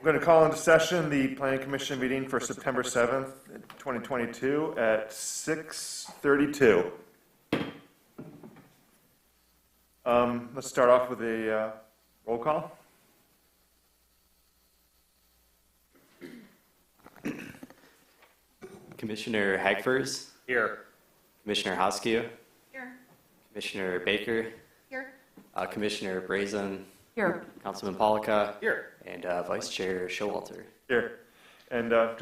We're going to call into session the Planning Commission meeting for September 7th, 2022 at 6:32. Let's start off with a roll call. Commissioner Hagfors. Here. Commissioner Hoskew. Here. Commissioner Baker. Here. Commissioner Brazen. Here. Councilman Polika. Here. And Vice Chair Showalter. Here. And the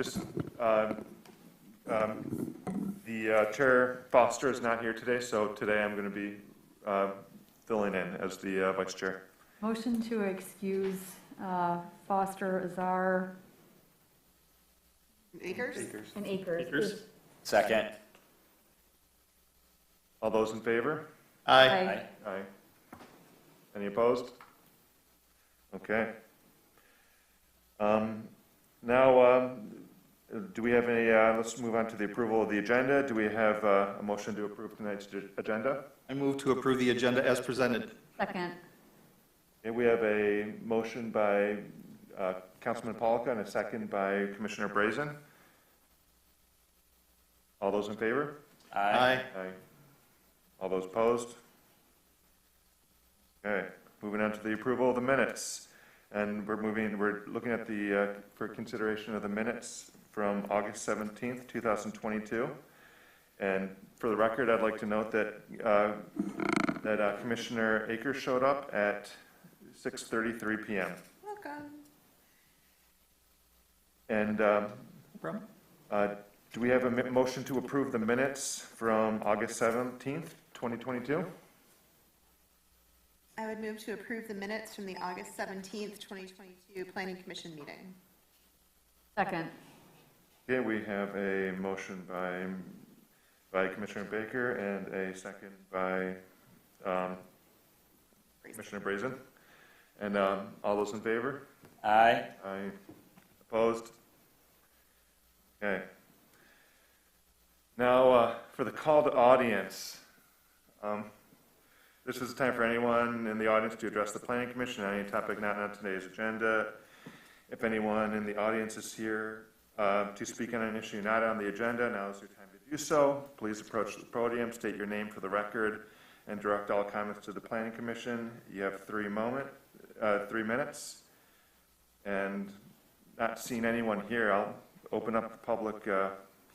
Chair Foster is not here today, so today I'm going to be filling in as the Vice Chair. Motion to excuse Foster, Azar, Akers? and Akers. Akers. Second. All those in favor? Aye. Aye. Any opposed? Okay. Now, do we have any, let's move on to the approval of the agenda. Do we have a motion to approve tonight's agenda? I move to approve the agenda as presented. Second. Okay, we have a motion by Councilman Polika and a second by Commissioner Brazen. All those in favor? Aye. Aye. All those opposed? Okay, moving on to the approval of the minutes. And we're looking at for consideration of the minutes from August 17th, 2022. And for the record, I'd like to note that Commissioner Akers showed up at 6:33 p.m. Welcome. And do we have a motion to approve the minutes from August 17th, 2022? I would move to approve the minutes from the August 17th, 2022 Planning Commission meeting. Second. Okay, we have a motion by Commissioner Baker and a second by Commissioner Brazen. And all those in favor? Aye. Aye. Opposed? Okay. Now, for the call to audience, this is a time for anyone in the audience to address the Planning Commission on any topic not on today's agenda. If anyone in the audience is here to speak on an issue not on the agenda, now is your time to do so. Please approach the podium, state your name for the record, and direct all comments to the Planning Commission. You have 3 minutes. And not seeing anyone here, I'll open up the public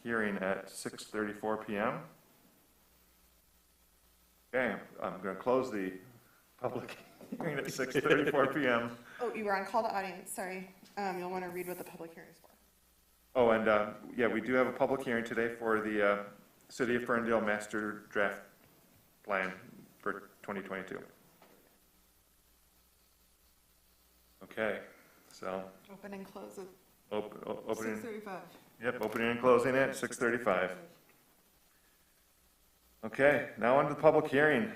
hearing at 6:34 p.m. Okay, I'm going to close the public hearing at 6:34 p.m. Oh, you were on call to audience, sorry. You'll want to read what the public hearing is for. Oh, and yeah, we do have a public hearing today for the City of Ferndale Master Draft Plan for 2022. Okay, so. Open and close at Opening. 6:35. Yep, opening and closing at 6:35. Okay, now on to the public hearing.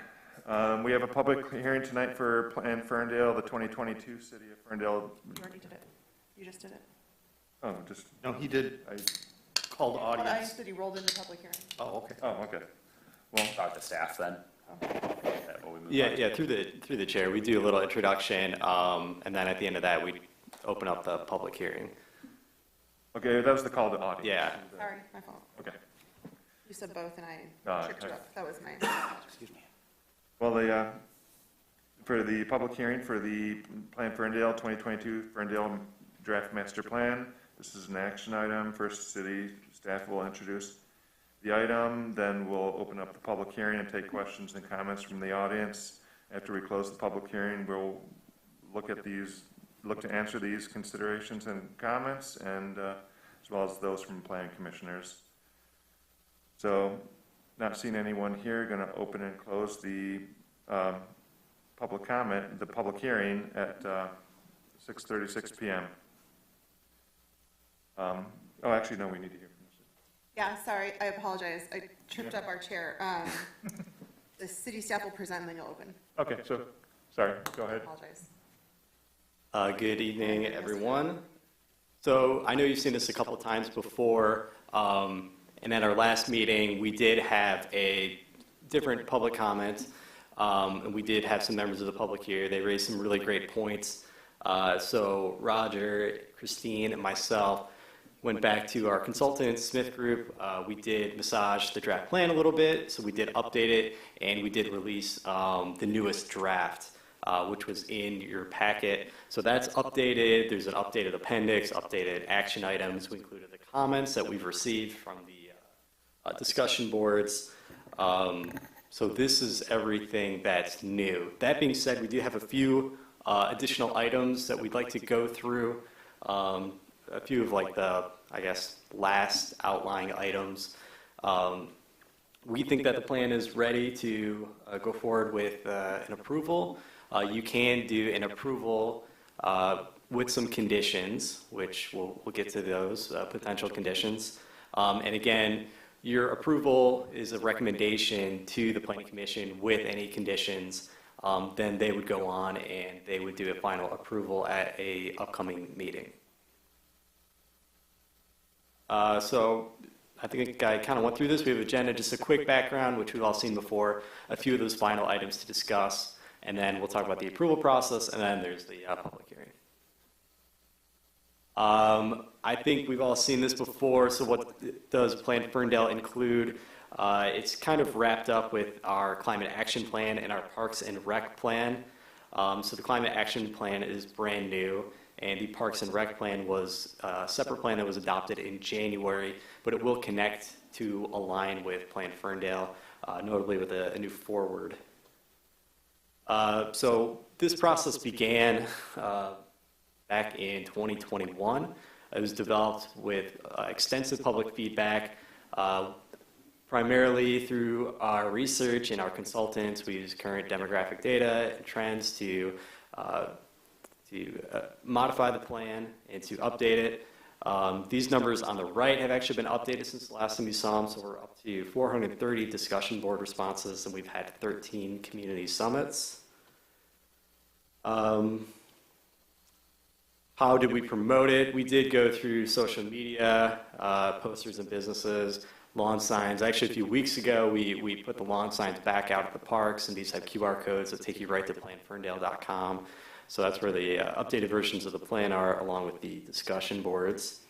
We have a public hearing tonight for Plan Ferndale, the 2022 City of Ferndale. You already did it. You just did it. Oh, just, No, he did. I, Call to Well, I audience. said he rolled into public hearing. Oh, okay. oh, okay. Well, Talk to staff then. Yeah, through the chair, we do a little introduction, and then at the end of that, we open up the public hearing. okay, that was the call to audience. Yeah. Sorry, my fault. Okay. You said both and I tripped you okay. up. That was my Excuse me. Well, for the public hearing for the Plan Ferndale 2022 Ferndale Draft Master Plan, this is an action item. First, city staff will introduce the item, then we'll open up the public hearing and take questions and comments from the audience. After we close the public hearing, we'll look to answer these considerations and comments, and as well as those from planning commissioners. So, not seeing anyone here, going to open and close the public hearing at 6:36 p.m. Oh, actually, no, we need to hear from this. Yeah, sorry, I apologize. I tripped up our chair. The city staff will present and then you'll open. Okay, so, sorry, go I ahead. apologize. Good evening, everyone. So I know you've seen this a couple of times before, and at our last meeting, we did have a different public comment, and we did have some members of the public here. They raised some really great points. So Roger, Christine, and myself went back to our consultant, Smith Group. We did massage the draft plan a little bit, so we did update it, and we did release the newest draft, which was in your packet. So that's updated. There's an updated appendix, updated action items. We included the comments that we've received from the discussion boards. So this is everything that's new. That being said, we do have a few additional items that we'd like to go through. A few of like the, I guess, last outlying items. We think that the plan is ready to go forward with an approval. You can do an approval with some conditions, which we'll get to those potential conditions. And again, your approval is a recommendation to the Planning Commission with any conditions. Then they would go on and they would do a final approval at a upcoming meeting. So I think I kind of went through this. We have an agenda, just a quick background, which we've all seen before, a few of those final items to discuss, and then we'll talk about the approval process, and then there's the public hearing. I think we've all seen this before, so what does Plan Ferndale include? It's kind of wrapped up with our climate action plan and our parks and rec plan. So the climate action plan is brand new, and the Parks and Rec plan was a separate plan that was adopted in January, but it will connect to align with Plan Ferndale, notably with a new forward. So this process began back in 2021. It was developed with extensive public feedback, primarily through our research and our consultants. We use current demographic data and trends to modify the plan and to update it. These numbers on the right have actually been updated since the last time you saw them, so we're up to 430 discussion board responses, and we've had 13 community summits. How did we promote it? We did go through social media, posters and businesses, lawn signs. Actually, a few weeks ago, we put the lawn signs back out at the parks, and these have QR codes that take you right to planferndale.com. So that's where the updated versions of the plan are, along with the discussion boards.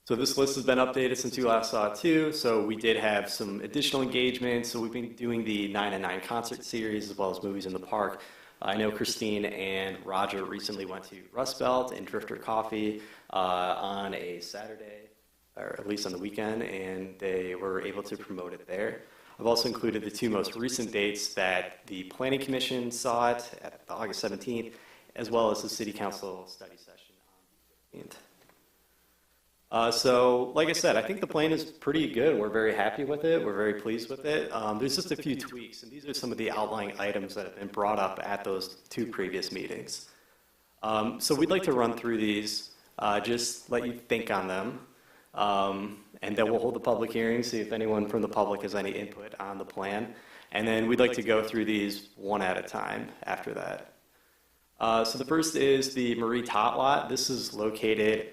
So this list has been updated since you last saw it too. So we did have some additional engagements. So we've been doing the 9 at 9 concert series as well as movies in the park. I know Christine and Roger recently went to Rust Belt and Drifter Coffee on a Saturday, or at least on the weekend, and they were able to promote it there. I've also included the 2 most recent dates that the Planning Commission saw it at August 17th, as well as the City Council study session on the 15th. So, like I said, I think the plan is pretty good. We're very happy with it. We're very pleased with it. There's just a few tweaks, and these are some of the outlying items that have been brought up at those 2 previous meetings. So we'd like to run through these, just let you think on them. And then we'll hold the public hearing, see if anyone from the public has any input on the plan. And then we'd like to go through these one at a time after that. So the first is the Marie Tot lot. This is located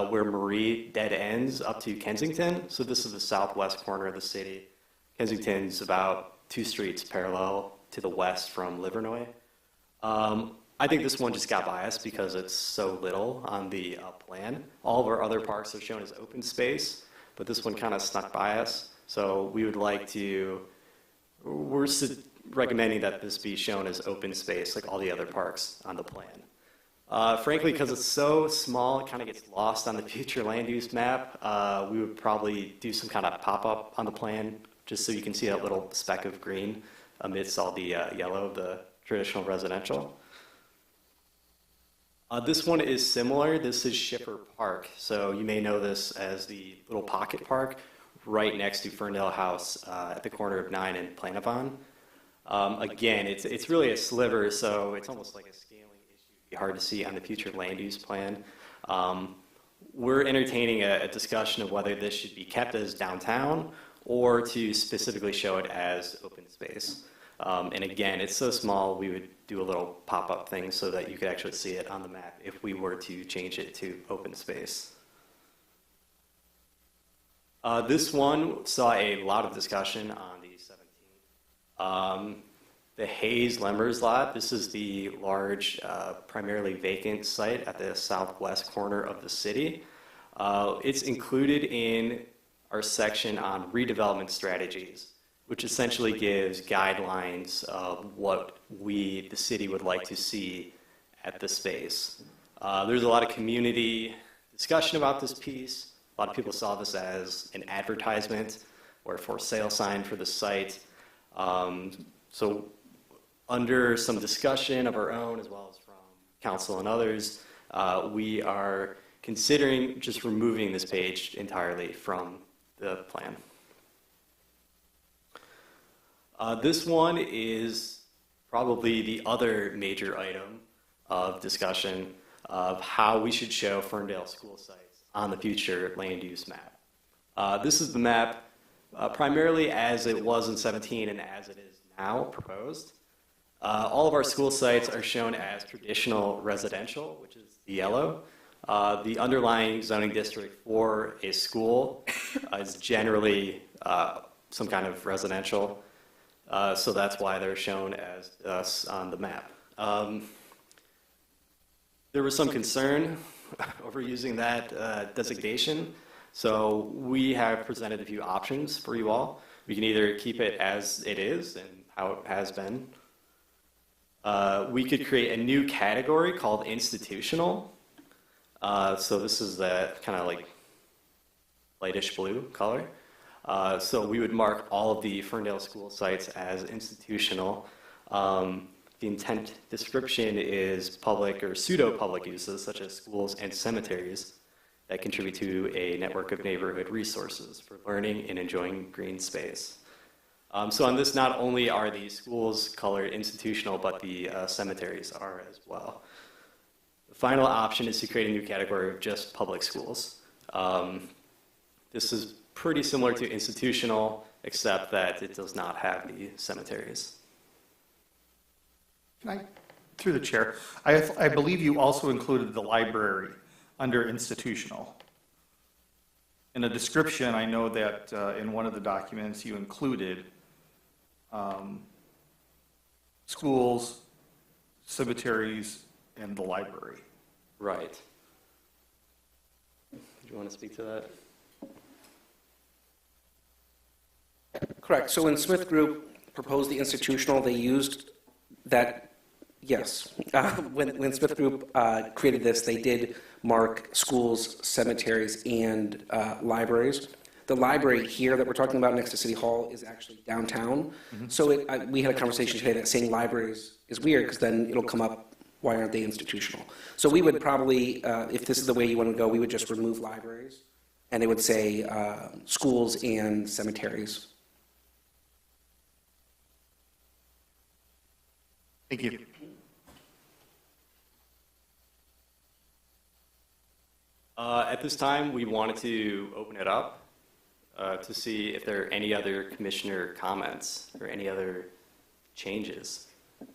where Marie dead ends up to Kensington. So this is the southwest corner of the city. Kensington's about 2 streets parallel to the west from Livernois. I think this one just got biased because it's so little on the plan. All of our other parks are shown as open space, but this one kind of snuck by us. So we would like to, we're recommending that this be shown as open space like all the other parks on the plan. Frankly, because it's so small, it kind of gets lost on the future land use map. We would probably do some kind of pop-up on the plan just so you can see that little speck of green amidst all the yellow of the traditional residential. This one is similar. This is Shipper Park. So you may know this as the little pocket park right next to Ferndale House at the corner of 9 and Planavon. Again, it's really a sliver, so it's almost like a scaling issue. It'd be hard to see on the future land use plan. We're entertaining a discussion of whether this should be kept as downtown or to specifically show it as open space. And again, it's so small, we would do a little pop-up thing so that you could actually see it on the map if we were to change it to open space. This one saw a lot of discussion on the 17th. the Hayes Lemmers lot. This is the large, primarily vacant site at the southwest corner of the city. It's included in our section on redevelopment strategies, which essentially gives guidelines of what we, the city, would like to see at the space. There's a lot of community discussion about this piece. A lot of people saw this as an advertisement or a for sale sign for the site. So under some discussion of our own, as well as from council and others, we are considering just removing this page entirely from the plan. This one is probably the other major item of discussion of how we should show Ferndale school sites on the future land use map. This is the map primarily as it was in 17 and as it is now proposed. All of our school sites are shown as traditional residential, which is the yellow. The underlying zoning district for a school is generally some kind of residential, so that's why they're shown as on the map. There was some concern over using that designation, so we have presented a few options for you all. We can either keep it as it is and how it has been. We could create a new category called institutional. So this is that kind of like lightish blue color. So we would mark all of the Ferndale school sites as institutional. The intent description is public or pseudo-public uses such as schools and cemeteries that contribute to a network of neighborhood resources for learning and enjoying green space. So on this, not only are the schools colored institutional, but the cemeteries are as well. The final option is to create a new category of just public schools. This is pretty similar to institutional, except that it does not have the cemeteries. Can I, through the chair, I believe you also included the library under institutional. In a description, I know that in one of the documents you included schools, cemeteries, and the library. Right. Do you want to speak to that? Correct. So when Smith Group proposed the institutional, they used that, yes. When Smith Group created this, they did mark schools, cemeteries, and libraries. The library here that we're talking about next to City Hall is actually downtown. Mm-hmm. So we had a conversation today that saying libraries is weird because then it'll come up, why aren't they institutional? So we would probably, if this is the way you want to go, we would just remove libraries and it would say schools and cemeteries. Thank you. At this time, we wanted to open it up to see if there are any other commissioner comments or any other changes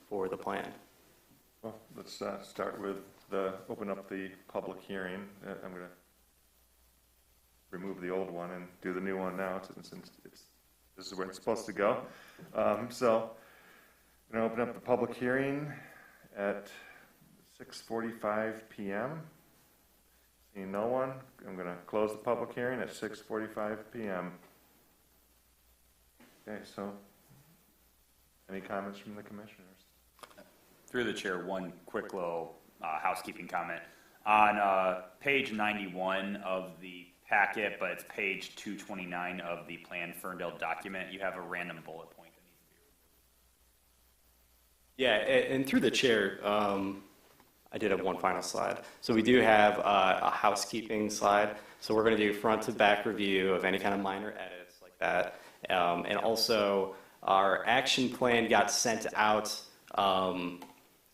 for the plan. Well, let's start with open up the public hearing. I'm going to remove the old one and do the new one now since this is where it's supposed to go. So I'm going to open up the public hearing at 6:45 p.m. Seeing no one, I'm going to close the public hearing at 6:45 p.m. Okay, so any comments from the commissioners? Through the chair, one quick little housekeeping comment. On page 91 of the packet, but it's page 229 of the Plan Ferndale document, you have a random bullet point that needs to be removed. Yeah, and through the chair, I did have one final slide. So we do have a housekeeping slide. So we're going to do front to back review of any kind of minor edits like that. And also our action plan got sent out.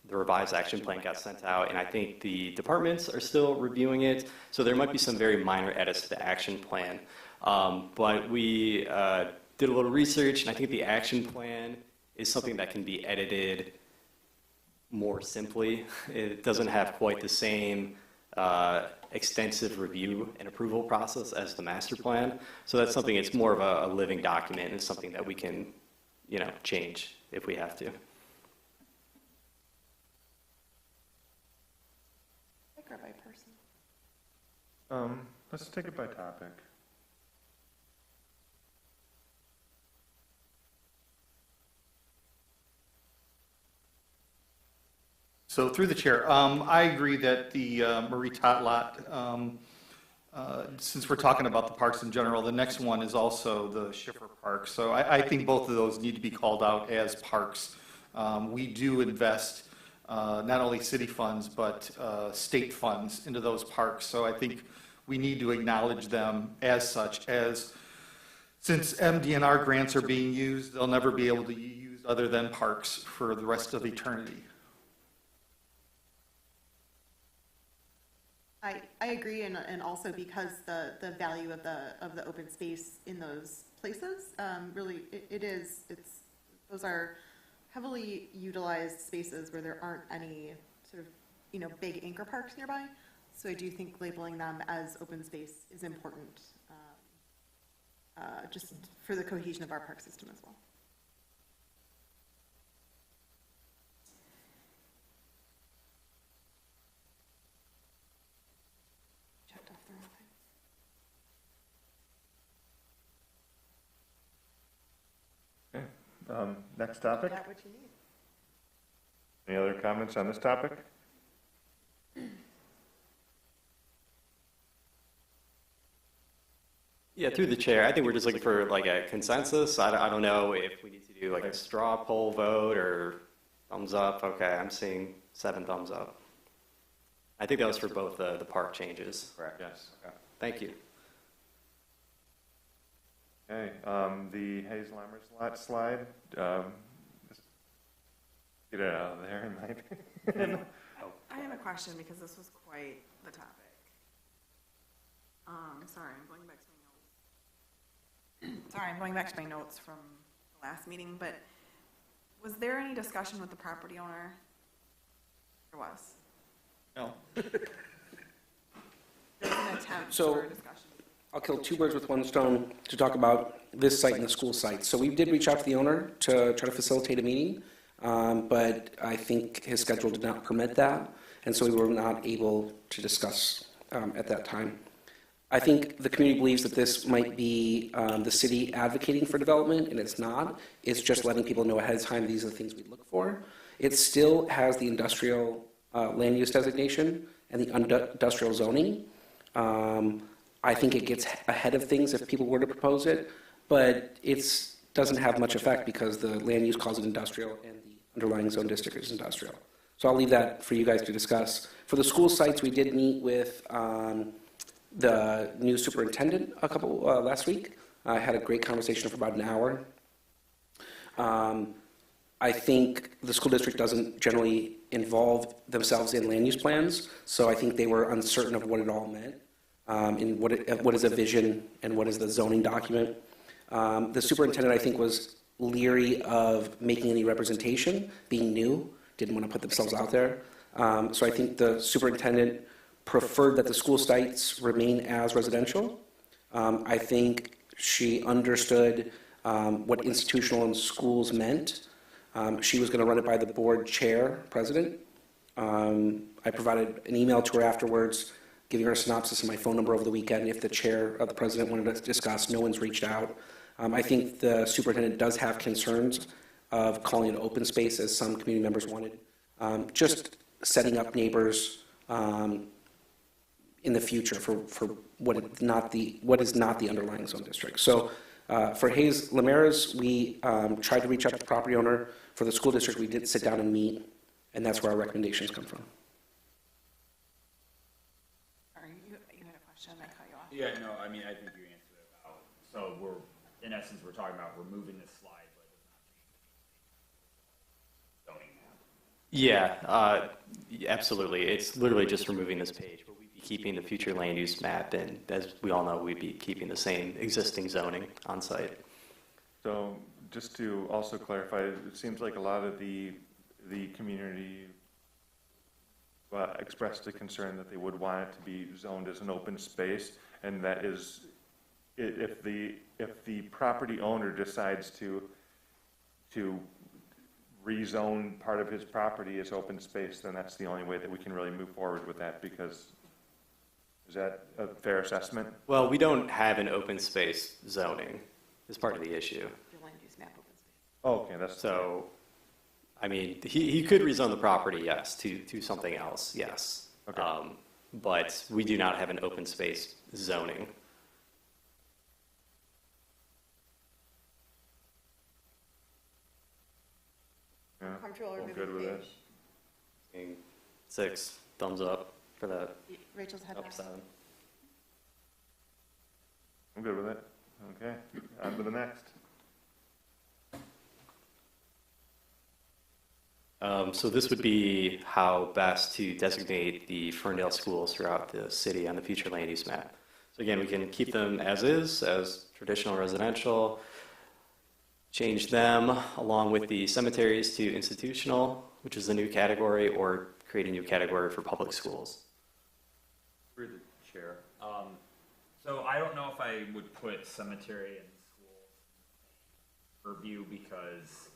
The revised action plan got sent out, and I think the departments are still reviewing it. So there might be some very minor edits to the action plan. But we did a little research, and I think the action plan is something that can be edited more simply. It doesn't have quite the same extensive review and approval process as the master plan. So that's something, it's more of a living document and something that we can, change if we have to. or by person? Let's take it by topic. So through the chair, I agree that the Marie Tot lot, since we're talking about the parks in general, the next one is also the Schiffer Park. So I think both of those need to be called out as parks. We do invest not only city funds, but state funds into those parks. So I think we need to acknowledge them as such, as since MDNR grants are being used, they'll never be able to be used other than parks for the rest of eternity. I agree, and also because the value of the open space in those places, really, those are heavily utilized spaces where there aren't any sort of, big anchor parks nearby. So I do think labeling them as open space is important, just for the cohesion of our park system as well. Checked off the wrong thing. Okay, next topic. Got what you need. Any other comments on this topic? Yeah, through the chair, I think we're just looking for like a consensus. I don't know if we need to do like a straw poll vote or thumbs up. Okay, I'm seeing 7 thumbs up. I think that was for both the park changes. Correct. Yes. Okay, thank you. Okay, the Hayes Lammers lot slide, just get it out of there, in my opinion. I have a question because this was quite the topic. Sorry, I'm going back to my notes. Sorry, I'm going back to my notes from the last meeting, but was there any discussion with the property owner? There was. No. There was an attempt So- for a discussion. I'll kill 2 birds with 1 stone to talk about this site and the school site. So we did reach out to the owner to try to facilitate a meeting, but I think his schedule did not permit that, and so we were not able to discuss at that time. I think the community believes that this might be the city advocating for development, and it's not. It's just letting people know ahead of time, these are the things we look for. It still has the industrial land use designation and the industrial zoning. I think it gets ahead of things if people were to propose it, but it doesn't have much effect because the land use calls it industrial and the underlying zone district is industrial. So I'll leave that for you guys to discuss. For the school sites, we did meet with the new superintendent last week. I had a great conversation for about an hour. I think the school district doesn't generally involve themselves in land use plans, so I think they were uncertain of what it all meant. In what is a vision and what is the zoning document. The superintendent, I think, was leery of making any representation, being new, didn't want to put themselves out there. So I think the superintendent preferred that the school sites remain as residential. I think she understood what institutional and schools meant. She was going to run it by the board chair, president. I provided an email to her afterwards, giving her a synopsis and my phone number over the weekend. If the chair of the president wanted to discuss, no one's reached out. I think the superintendent does have concerns of calling it open space, as some community members wanted. Just setting up neighbors in the future for what is not the underlying zone district. So for Hayes Lammers, we tried to reach out to the property owner. For the school district, we did sit down and meet, and that's where our recommendations come from. You had a question, I cut you off. Yeah, no, I mean, I think you answered it about, so in essence, we're talking about removing this slide, but it does not change the zoning map. Yeah, absolutely. It's literally just removing this page, but we'd be keeping the future land use map, and as we all know, we'd be keeping the same existing zoning on site. So just to also clarify, it seems like a lot of the community expressed a concern that they would want it to be zoned as an open space, and that is, if the property owner decides to rezone part of his property as open space, then that's the only way that we can really move forward with that, because, is that a fair assessment? Well, we don't have an open space zoning as part of the issue. Your land use map open space. Oh, okay, that's. So, I mean, he could rezone the property, yes, to something else, yes. Okay. But we do not have an open space zoning. Yeah, Comfortable all removing good with it? page? 6 thumbs up for that. Rachel's had Up that. 7. I'm good with it. Okay, on to the next. So this would be how best to designate the Ferndale schools throughout the city on the future land use map. So again, we can keep them as is, as traditional residential, change them along with the cemeteries to institutional, which is the new category, or create a new category for public schools. Through the chair. So I don't know if I would put cemetery and schools purview, because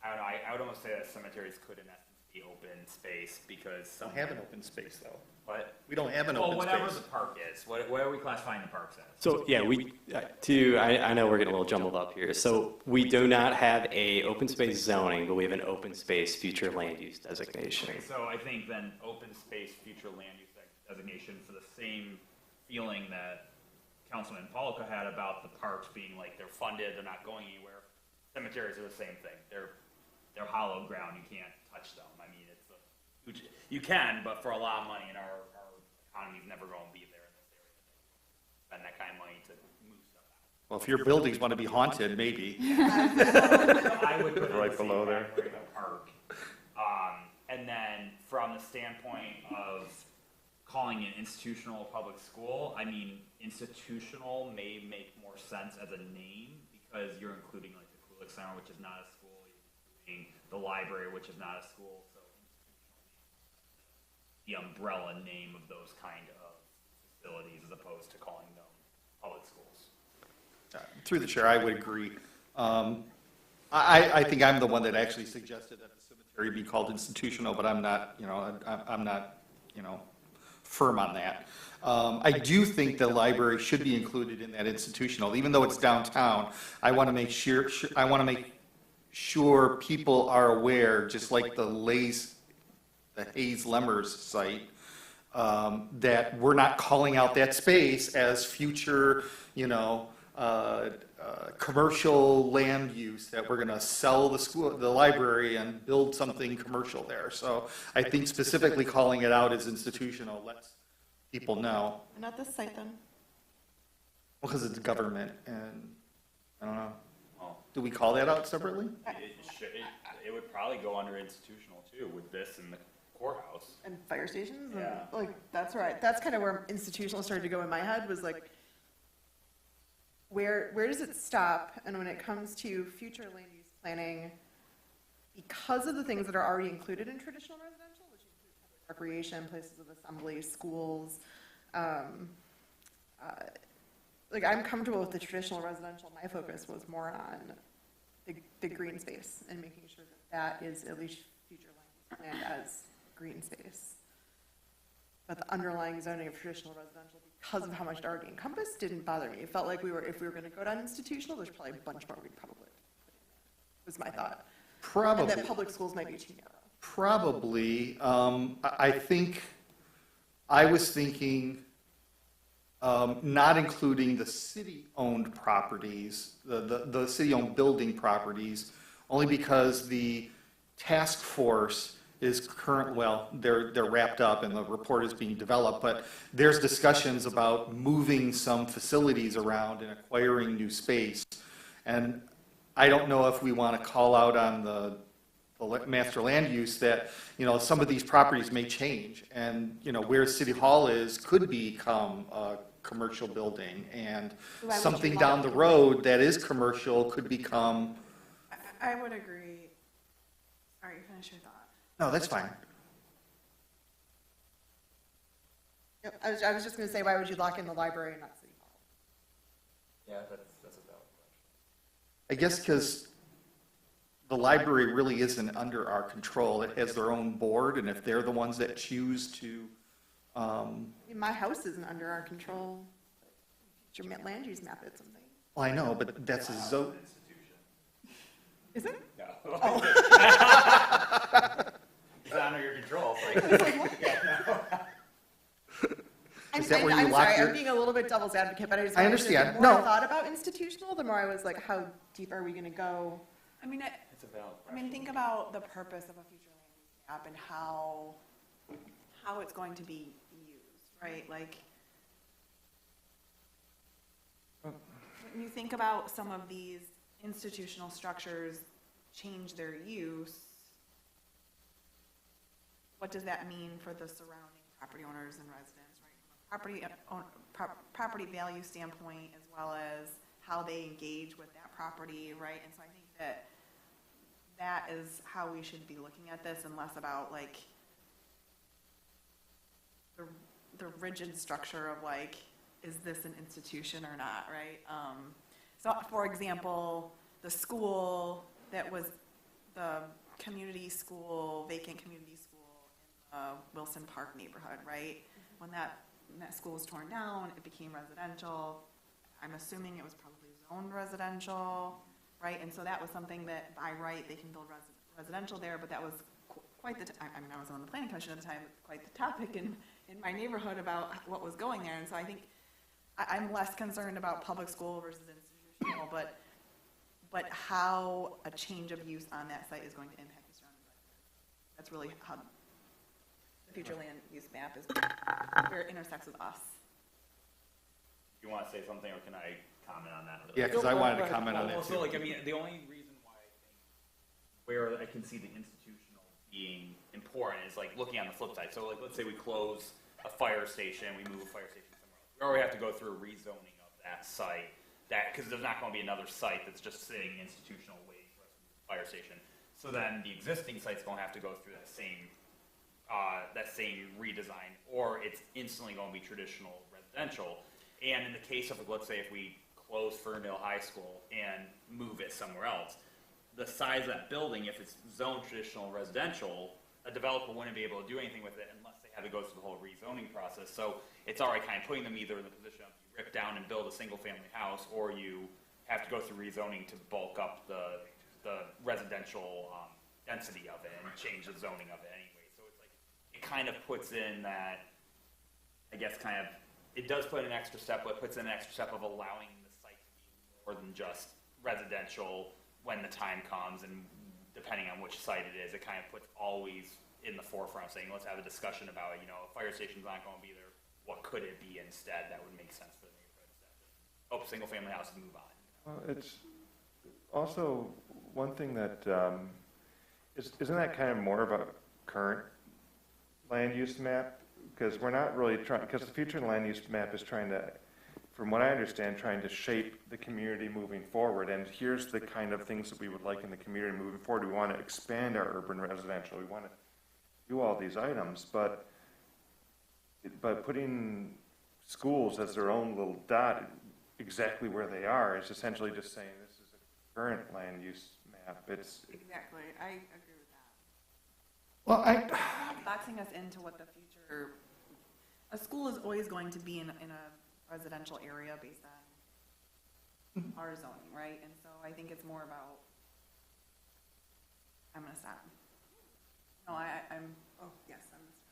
I don't know, I would almost say that cemeteries could in essence be open space, because We don't have an open space, though. But We don't have an well, open whatever space. the park is, what are we classifying the parks as? So yeah, I know we're getting a little jumbled up here. So we do not have a open space zoning, but we have an open space future land use designation. Okay, so I think then open space future land use designation, for the same feeling that Councilman Polka had about the parks being like they're funded, they're not going anywhere. Cemeteries are the same thing. They're hollow ground. You can't touch them. I mean, it's a huge, you can, but for a lot of money, and our economy's never going to be there in this area. Spend that kind of money to move stuff out. Well, if your buildings want to be haunted, maybe. I would put it in Right the same below there. category of a park. And then from the standpoint of calling it institutional public school, I mean, institutional may make more sense as a name, because you're including like the Kulik Center, which is not a school, you're including the library, which is not a school, so the umbrella name of those kind of facilities as opposed to calling them public schools. Through the chair, I would agree. I think I'm the one that actually suggested that the cemetery be called institutional, but I'm not, I'm not, firm on that. I do think the library should be included in that institutional, even though it's downtown. I want to make sure people are aware, just like the Hayes Lemmers site, that we're not calling out that space as future, commercial land use, that we're going to sell the library and build something commercial there. So I think specifically calling it out as institutional lets people know. Not this site then. Because it's government, and I don't know. Well, Do we call that out separately? it would probably go under institutional too, with this and the courthouse. And fire stations, and Yeah. like, that's right, that's kind of where institutional started to go in my head, was like, where does it stop? And when it comes to future land use planning, because of the things that are already included in traditional residential, which include public recreation, places of assembly, schools, like, I'm comfortable with the traditional residential. My focus was more on the green space and making sure that is at least future land use planned as green space. But the underlying zoning of traditional residential, because of how much it already encompassed, didn't bother me. It felt like if we were gonna go down institutional, there's probably a bunch more we'd probably put in there, was my thought. And Probably. that public schools might be too narrow. Probably. I think, I was thinking, not including the city-owned properties, the city-owned building properties, only because the task force is they're wrapped up and the report is being developed, but there's discussions about moving some facilities around and acquiring new space. And I don't know if we want to call out on the master land use that, some of these properties may change, and, where City Hall is could become a commercial building, and Why would you something want down it the to be? road that is commercial could become, I would agree. Sorry, finish your thought. no, that's fine. Yep, I was just gonna say, why would you lock in the library and not City Hall? Yeah, that's a valid question. I guess because the library really isn't under our control. It has their own board, and if they're the ones that choose to, My house isn't under our control. Future land use map it something. well, I know, but that's a zone. Is it? No. It's not under your control. It's like, Is that where you I'm lock sorry, your- I'm being a little bit devil's advocate, but I just I wanted to- understand. The more No. I thought about institutional, the more I was like, how deep are we gonna go? I mean, it's a valid I mean, think about the purpose of a future land use map and how it's going to be used, right? Like, when you think about some of these institutional structures change their use, what does that mean for the surrounding property owners and residents, right? From a property value standpoint, as well as how they engage with that property, right? And so I think that is how we should be looking at this, and less about like the rigid structure of like, is this an institution or not, right? So for example, the school that was the community school, vacant community school in the Wilson Park neighborhood, right? When that school was torn down, it became residential. I'm assuming it was probably zoned residential, right? And so that was something that by right, they can build residential there, but that was quite the, I mean, I was on the planning commission at the time, quite the topic in my neighborhood about what was going there. And so I think I'm less concerned about public school versus institutional, but how a change of use on that site is going to impact the surrounding residents. That's really how the future land use map is, where it intersects with us. you want to say something, or can I comment on that? Yeah, because I wanted to comment on that Well, too. so like, I mean, the only reason why I think where I can see the institutional being important is like looking on the flip side. So like, let's say we close a fire station, we move a fire station somewhere else. We already have to go through a rezoning of that site, because there's not going to be another site that's just sitting institutional waiting for us to move the fire station. So then the existing site's going to have to go through that same redesign, or it's instantly going to be traditional residential. And in the case of, let's say, if we close Ferndale High School and move it somewhere else, the size of that building, if it's zoned traditional residential, a developer wouldn't be able to do anything with it unless they had to go through the whole rezoning process. So it's already kind of putting them either in the position of you rip down and build a single-family house, or you have to go through rezoning to bulk up the residential density of it and change the zoning of it anyway. So it's like, it kind of puts in that, I guess, kind of, it does put an extra step, but it puts in an extra step of allowing the site to be more than just residential when the time comes, and depending on which site it is, it kind of puts always in the forefront, saying, let's have a discussion about it. You know, a fire station's not going to be there. What could it be instead that would make sense for the neighborhood instead of just, single-family house and move on? Well, it's also one thing that, isn't that kind of more of a current land use map? Because we're not really trying, because the future land use map is trying to, from what I understand, trying to shape the community moving forward. And here's the kind of things that we would like in the community moving forward. We want to expand our urban residential. We want to do all these items, but putting schools as their own little dot exactly where they are is essentially just saying this is a current land use map. It's Exactly, I agree with that. Well, Boxing us into what the future, a school is always going to be in a residential area based on our zoning, right? And so I think it's more about, I'm gonna stop. No, I'm, oh, yes, I'm gonna stop.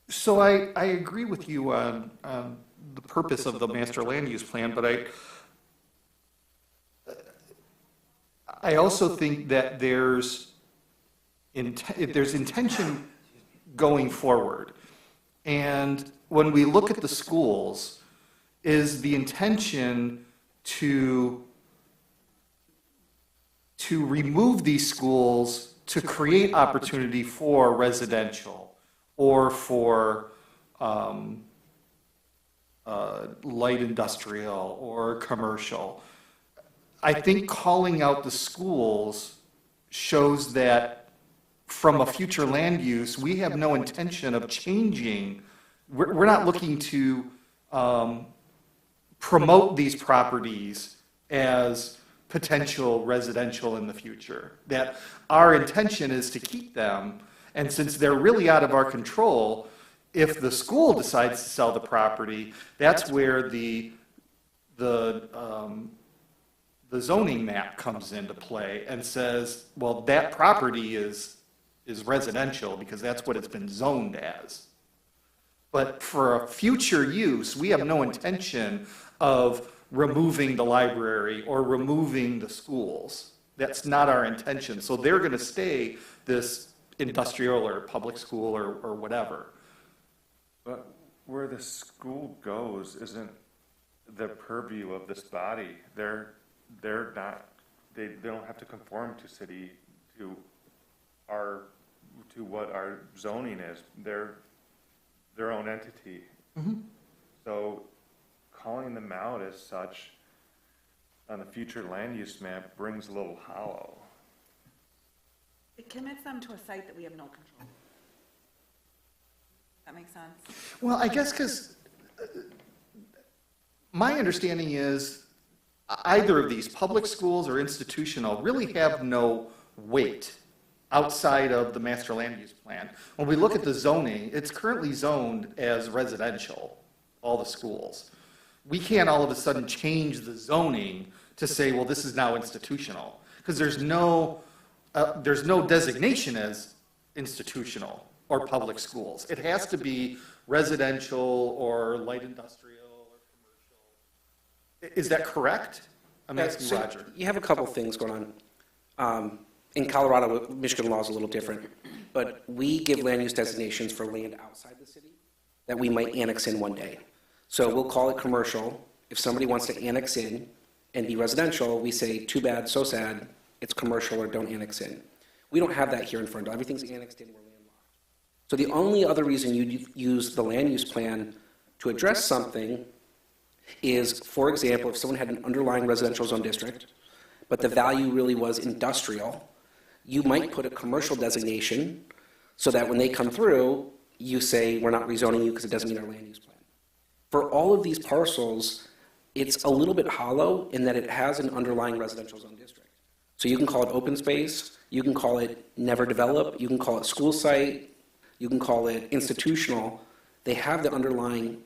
So I agree with you on the purpose of the master land use plan, but I also think that there's intention going forward. And when we look at the schools, is the intention to remove these schools to create opportunity for residential or for light industrial or commercial. I think calling out the schools shows that from a future land use, we have no intention of changing. We're not looking to promote these properties as potential residential in the future. That our intention is to keep them, and since they're really out of our control, if the school decides to sell the property, that's where the zoning map comes into play and says, well, that property is residential because that's what it's been zoned as. But for a future use, we have no intention of removing the library or removing the schools. That's not our intention. So they're going to stay this industrial or public school or whatever. But where the school goes isn't the purview of this body. They're not, they don't have to conform to city, to what our zoning is. They're their own entity. Mm-hmm. So calling them out as such on the future land use map brings a little hollow. It commits them to a site that we have no control. That makes sense? Well, I guess because my understanding is either of these, public schools or institutional, really have no weight outside of the master land use plan. When we look at the zoning, it's currently zoned as residential, all the schools. We can't all of a sudden change the zoning to say, well, this is now institutional, because there's no designation as institutional or public schools. It has to be residential or light industrial or commercial. Is that correct? I'm asking So Roger. You have a couple things going on. In Colorado, Michigan law is a little different, but we give land use designations for land outside the city that we might annex in one day. So we'll call it commercial. If somebody wants to annex in and be residential, we say, too bad, so sad, it's commercial or don't annex in. We don't have that here in Ferndale. Everything's annexed in, we're landlocked. So the only other reason you'd use the land use plan to address something is, for example, if someone had an underlying residential zone district, but the value really was industrial, you might put a commercial designation so that when they come through, you say, we're not rezoning you because it doesn't meet our land use plan. For all of these parcels, it's a little bit hollow in that it has an underlying residential zone district. So you can call it open space, you can call it never develop, you can call it school site, you can call it institutional. They have the underlying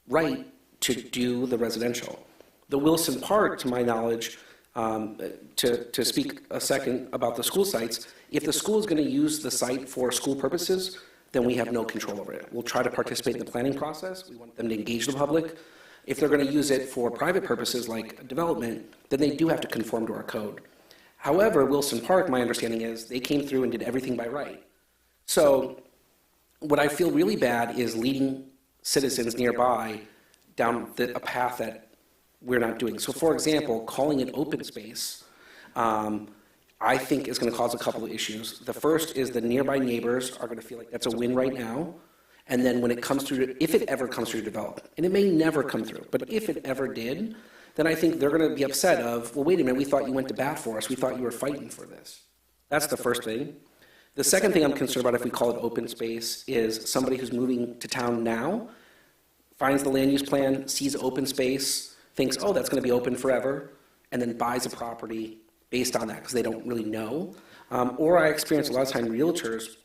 right to do the residential. The Wilson Park, to my knowledge, to speak a second about the school sites, if the school is going to use the site for school purposes, then we have no control over it. We'll try to participate in the planning process. We want them to engage the public. If they're going to use it for private purposes like development, then they do have to conform to our code. However, Wilson Park, my understanding is, they came through and did everything by right. So what I feel really bad is leading citizens nearby down a path that we're not doing. So for example, calling it open space, I think is going to cause a couple of issues. The first is the nearby neighbors are going to feel like that's a win right now. And then when it comes through, if it ever comes through development, and it may never come through, but if it ever did, then I think they're going to be upset of, well, wait a minute, we thought you went to bat for us. We thought you were fighting for this. That's the first thing. The second thing I'm concerned about if we call it open space is somebody who's moving to town now, finds the land use plan, sees open space, thinks, oh, that's going to be open forever, and then buys a property based on that because they don't really know. Or I experience a lot of time realtors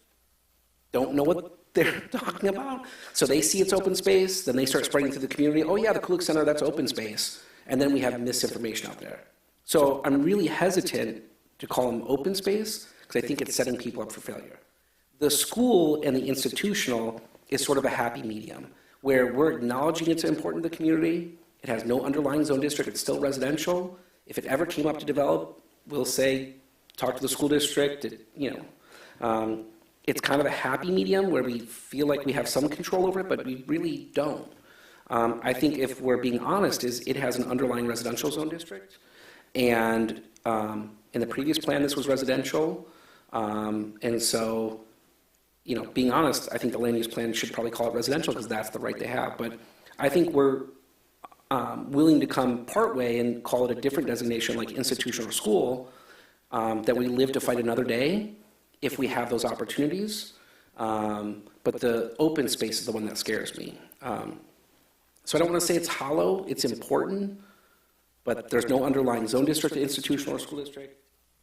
don't know what they're talking about. So they see it's open space, then they start spreading through the community, oh yeah, the Kulik Center, that's open space. And then we have misinformation out there. So I'm really hesitant to call them open space because I think it's setting people up for failure. The school and the institutional is sort of a happy medium where we're acknowledging it's important to the community. It has no underlying zone district. It's still residential. If it ever came up to develop, we'll say, talk to the school district. It's kind of a happy medium where we feel like we have some control over it, but we really don't. I think if we're being honest, is it has an underlying residential zone district. And in the previous plan, this was residential. And so, being honest, I think the land use plan should probably call it residential because that's the right they have. But I think we're willing to come partway and call it a different designation like institutional or school, that we live to fight another day if we have those opportunities. But the open space is the one that scares me. So I don't want to say it's hollow, it's important, but there's no underlying zone district, institutional, or school district.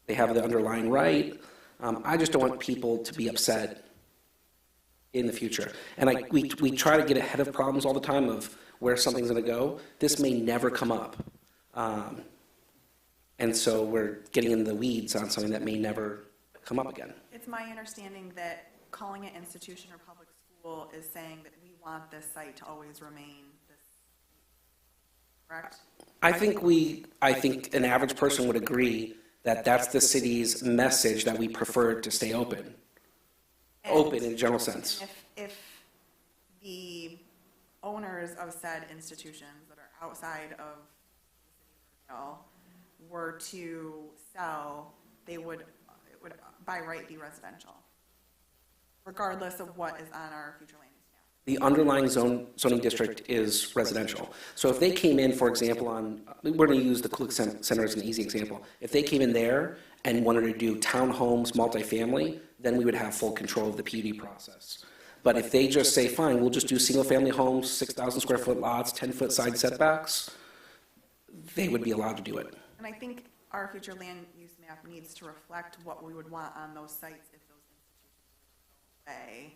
They have the underlying right. I just don't want people to be upset in the future. And we try to get ahead of problems all the time of where something's going to go. This may never come up. And so we're getting in the weeds on something that may never come up again. It's my understanding that calling it institution or public school is saying that we want this site to always remain this, correct? I think an average person would agree that that's the city's message, that we prefer to stay open. Open in a general sense. If the owners of said institutions that are outside of the city of Ferndale were to sell, it would by right be residential, regardless of what is on our future land use map. The underlying zoning district is residential. So if they came in, for example, we're going to use the Kulik Center as an easy example. If they came in there and wanted to do townhomes, multifamily, then we would have full control of the PUD process. But if they just say, fine, we'll just do single-family homes, 6,000 square foot lots, 10-foot side setbacks, they would be allowed to do it. And I think our future land use map needs to reflect what we would want on those sites if those institutions go away,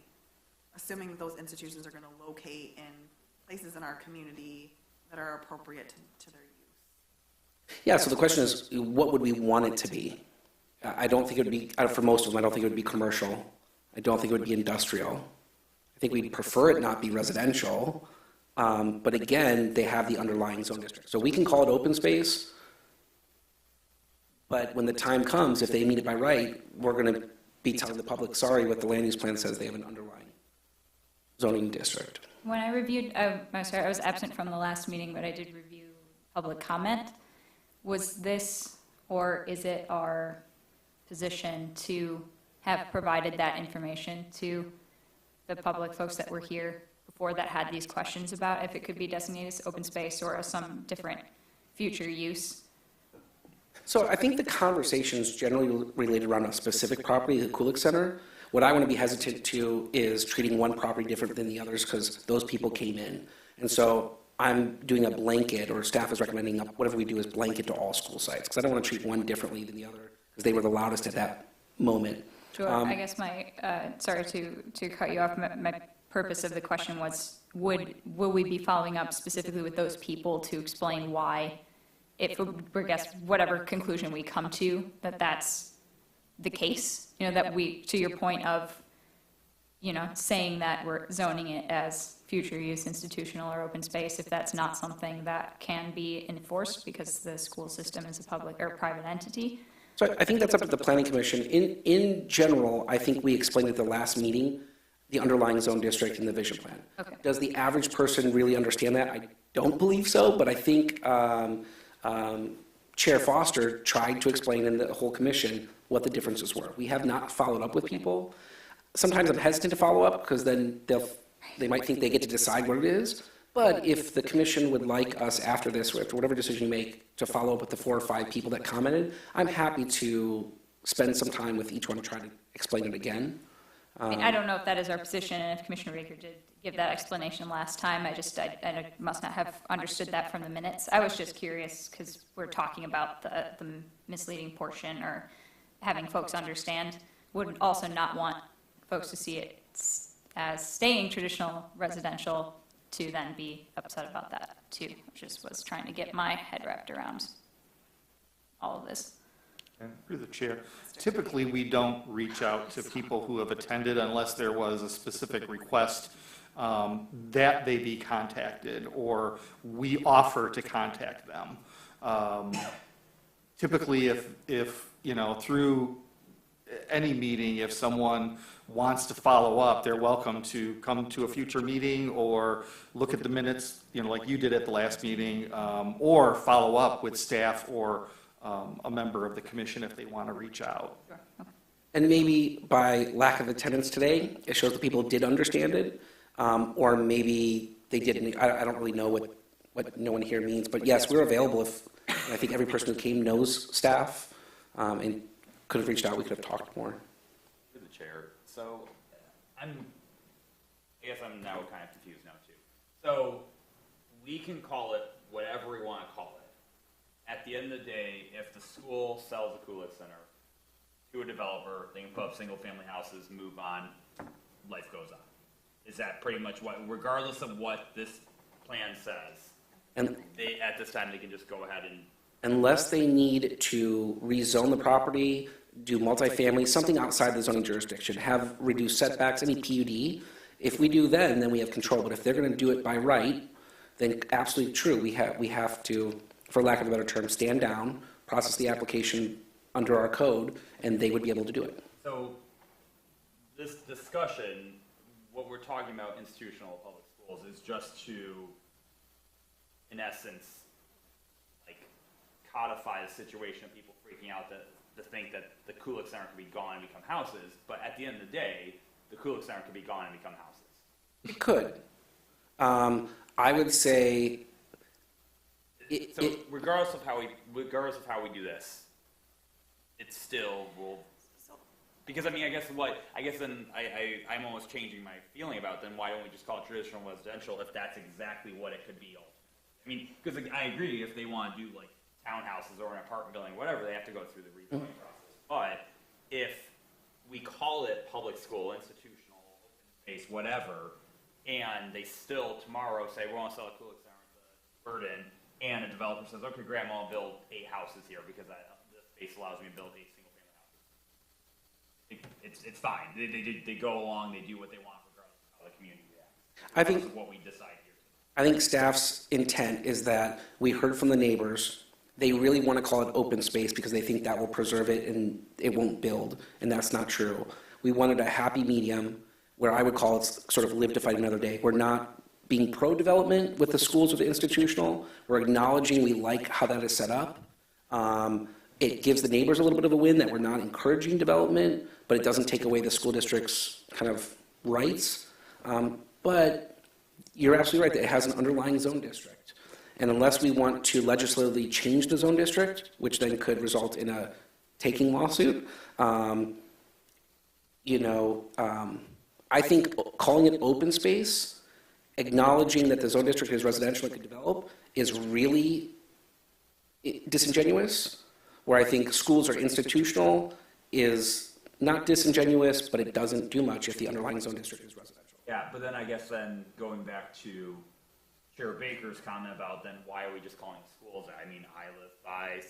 assuming that those institutions are going to locate in places in our community that are appropriate to their use. Yeah, so the question is, what would we want it to be? I don't think it would be, for most of them, I don't think it would be commercial. I don't think it would be industrial. I think we'd prefer it not be residential. But again, they have the underlying zone district. So we can call it open space, but when the time comes, if they meet it by right, we're going to be telling the public, sorry, what the land use plan says, they have an underlying zoning district. When I reviewed, I'm sorry, I was absent from the last meeting, but I did review public comment. Was this, or is it our position to have provided that information to the public folks that were here before that had these questions about if it could be designated as open space or as some different future use? So I think the conversation is generally related around a specific property, the Kulik Center. What I want to be hesitant to is treating one property different than the others because those people came in. And so I'm doing a blanket, or staff is recommending whatever we do is blanket to all school sites because I don't want to treat one differently than the other because they were the loudest at that moment. Sure. I guess my, sorry to cut you off, my purpose of the question was, will we be following up specifically with those people to explain why, if, I guess, whatever conclusion we come to, that's the case, that we, to your point of, saying that we're zoning it as future use institutional or open space, if that's not something that can be enforced because the school system is a public or private entity. So I think that's up to the Planning Commission. In general, I think we explained at the last meeting the underlying zone district and the vision plan. Okay. Does the average person really understand that? I don't believe so, but I think Chair Foster tried to explain in the whole commission what the differences were. We have not followed up with people. Sometimes I'm hesitant to follow up because then they might think they get to decide what it is. But if the commission would like us after this, or after whatever decision you make, to follow up with the 4 or 5 people that commented, I'm happy to spend some time with each one to try to explain it again. I don't know if that is our position, and if Commissioner Raker did give that explanation last time, I must not have understood that from the minutes. I was just curious, because we're talking about the misleading portion, or having folks understand. Would also not want folks to see it as staying traditional residential, to then be upset about that too. Just was trying to get my head wrapped around all of this. And through the chair, typically we don't reach out to people who have attended unless there was a specific request that they be contacted, or we offer to contact them. Typically, if through any meeting, if someone wants to follow up, they're welcome to come to a future meeting or look at the minutes, like you did at the last meeting, or follow up with staff or a member of the commission if they want to reach out. And maybe by lack of attendance today, it shows that people did understand it, or maybe they didn't. I don't really know what no one here means, but yes, we're available if, I think every person who came knows staff, and could have reached out, we could have talked more. To the chair. So I guess I'm now kind of confused now too. So we can call it whatever we want to call it. At the end of the day, if the school sells the Kulik Center to a developer, they can put up single-family houses, move on, life goes on. Is that pretty much what, regardless of what this plan says, And they, at this time, they can just go ahead and, unless they need to rezone the property, do multifamily, something outside the zoning jurisdiction, have reduced setbacks, any PUD, if we do then we have control. But if they're gonna do it by right, then absolutely true, we have to, for lack of a better term, stand down, process the application under our code, and they would be able to do it. so, this discussion, what we're talking about institutional public schools is just to, in essence, like, codify the situation of people freaking out to think that the Kulik Center could be gone and become houses, but at the end of the day, the Kulik Center could be gone and become houses. It could. I would say, So regardless of how we do this, it still will, because I mean, I guess then I'm almost changing my feeling about then why don't we just call it traditional residential if that's exactly what it could be ultimately? I mean, because I agree, if they want to do like townhouses or an apartment building, whatever, they have to go through the rezoning process. But if we call it public school, institutional, open space, whatever, and they still tomorrow say, we want to sell a Kulik Center to Burden, and a developer says, okay, great, I'm going to build 8 houses here because this space allows me to build 8 single-family houses. It's fine. They go along, they do what they want regardless of how the community reacts. I think- This is what we decide here. I think staff's intent is that we heard from the neighbors, they really want to call it open space because they think that will preserve it and it won't build, and that's not true. We wanted a happy medium where I would call it sort of live to fight another day. We're not being pro-development with the schools or the institutional. We're acknowledging we like how that is set up. It gives the neighbors a little bit of a win that we're not encouraging development, but it doesn't take away the school district's kind of rights. But you're absolutely right that it has an underlying zone district. And unless we want to legislatively change the zone district, which then could result in a taking lawsuit, I think calling it open space, acknowledging that the zone district is residential and could develop, is really disingenuous. Where I think schools are institutional is not disingenuous, but it doesn't do much if the underlying zone district is residential. Yeah, but then I guess then going back to Chair Baker's comment about then why are we just calling it schools? I mean, I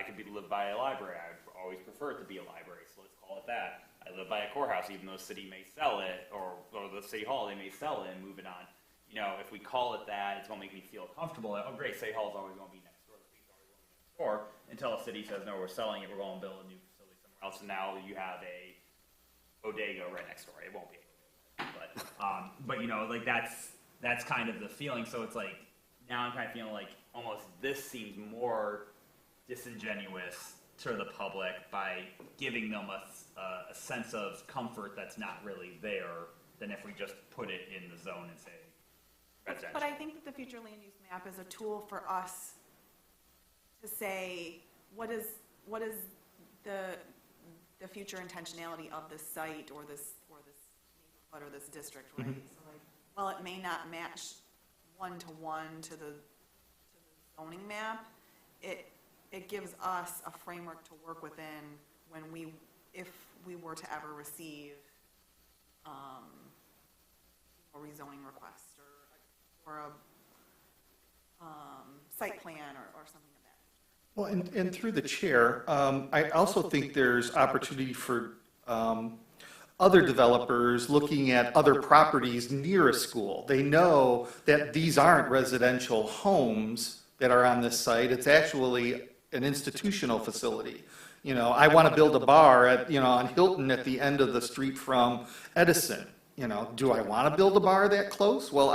could live by a library. I would always prefer it to be a library, so let's call it that. I live by a courthouse, even though the city may sell it, or the city hall, they may sell it and move it on. You know, if we call it that, it's going to make me feel comfortable that, oh great, city hall is always going to be next door, the city's always going to be next door, until a city says, no, we're selling it, we're going to build a new facility somewhere else, and now you have a bodega right next door. It won't be a bodega, but you know, like that's kind of the feeling, so it's like, now I'm kind of feeling like almost this seems more disingenuous to the public by giving them a sense of comfort that's not really there than if we just put it in the zone and say residential. But I think that the future land use map is a tool for us to say, what is the future intentionality of this site or this neighborhood or this district, right? So like, while it may not match one-to-one to the zoning map, it gives us a framework to work within if we were to ever receive a rezoning request or a site plan or something like that. Well, and through the chair, I also think there's opportunity for other developers looking at other properties near a school. They know that these aren't residential homes that are on this site. It's actually an institutional facility. You know, I want to build a bar on Hilton at the end of the street from Edison. You know, do I want to build a bar that close? Well,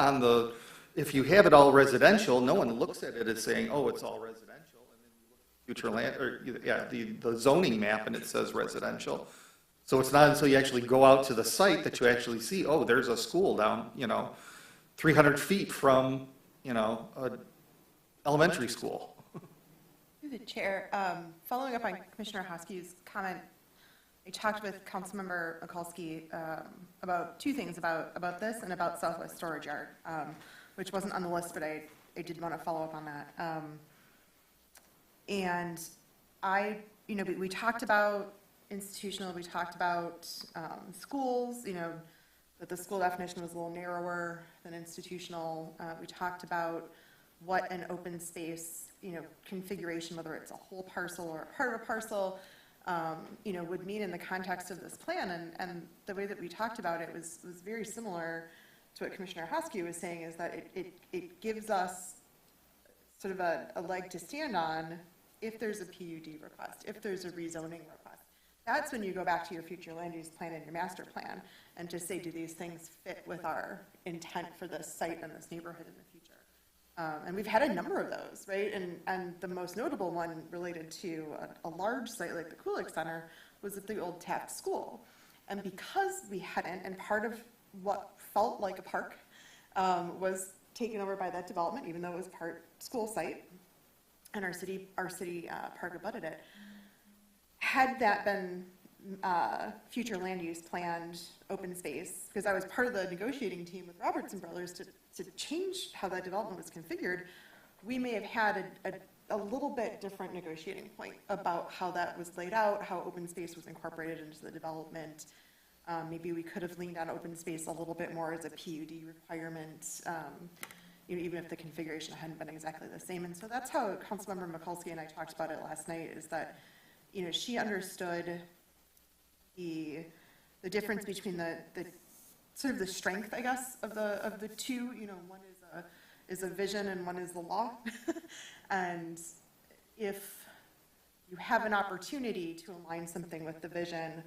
if you have it all residential, no one looks at it as saying, oh, it's all residential. And then you look at future land, or the zoning map and it says residential. So it's not until you actually go out to the site that you actually see, oh, there's a school down, 300 feet from, a elementary school. Through the chair, following up on Commissioner Hoskew's comment, I talked with Councilmember Mikulski about two things about this and about Southwest Storage Yard, which wasn't on the list, but I I did want to follow up on that. And we talked about institutional, we talked about schools, that the school definition was a little narrower than institutional. We talked about what an open space, configuration, whether it's a whole parcel or a part of a parcel, would mean in the context of this plan. And the way that we talked about it was very similar to what Commissioner Hosky was saying, is that it gives us sort of a leg to stand on if there's a PUD request, if there's a rezoning request. That's when you go back to your future land use plan and your master plan and just say, do these things fit with our intent for this site and this neighborhood in the future? And we've had a number of those, right? And the most notable one related to a large site like the Kulik Center was at the old Taft School. And because we hadn't, and part of what felt like a park was taken over by that development, even though it was part school site, and our city park abutted it. Had that been future land use planned open space, because I was part of the negotiating team with Robertson Brothers to change how that development was configured, we may have had a little bit different negotiating point about how that was laid out, how open space was incorporated into the development. Maybe we could have leaned on open space a little bit more as a PUD requirement, even if the configuration hadn't been exactly the same. And so that's how Councilmember Mikulski and I talked about it last night, is that, she understood the difference between the sort of the strength, I guess, of the two. One is a vision and one is the law. And if you have an opportunity to align something with the vision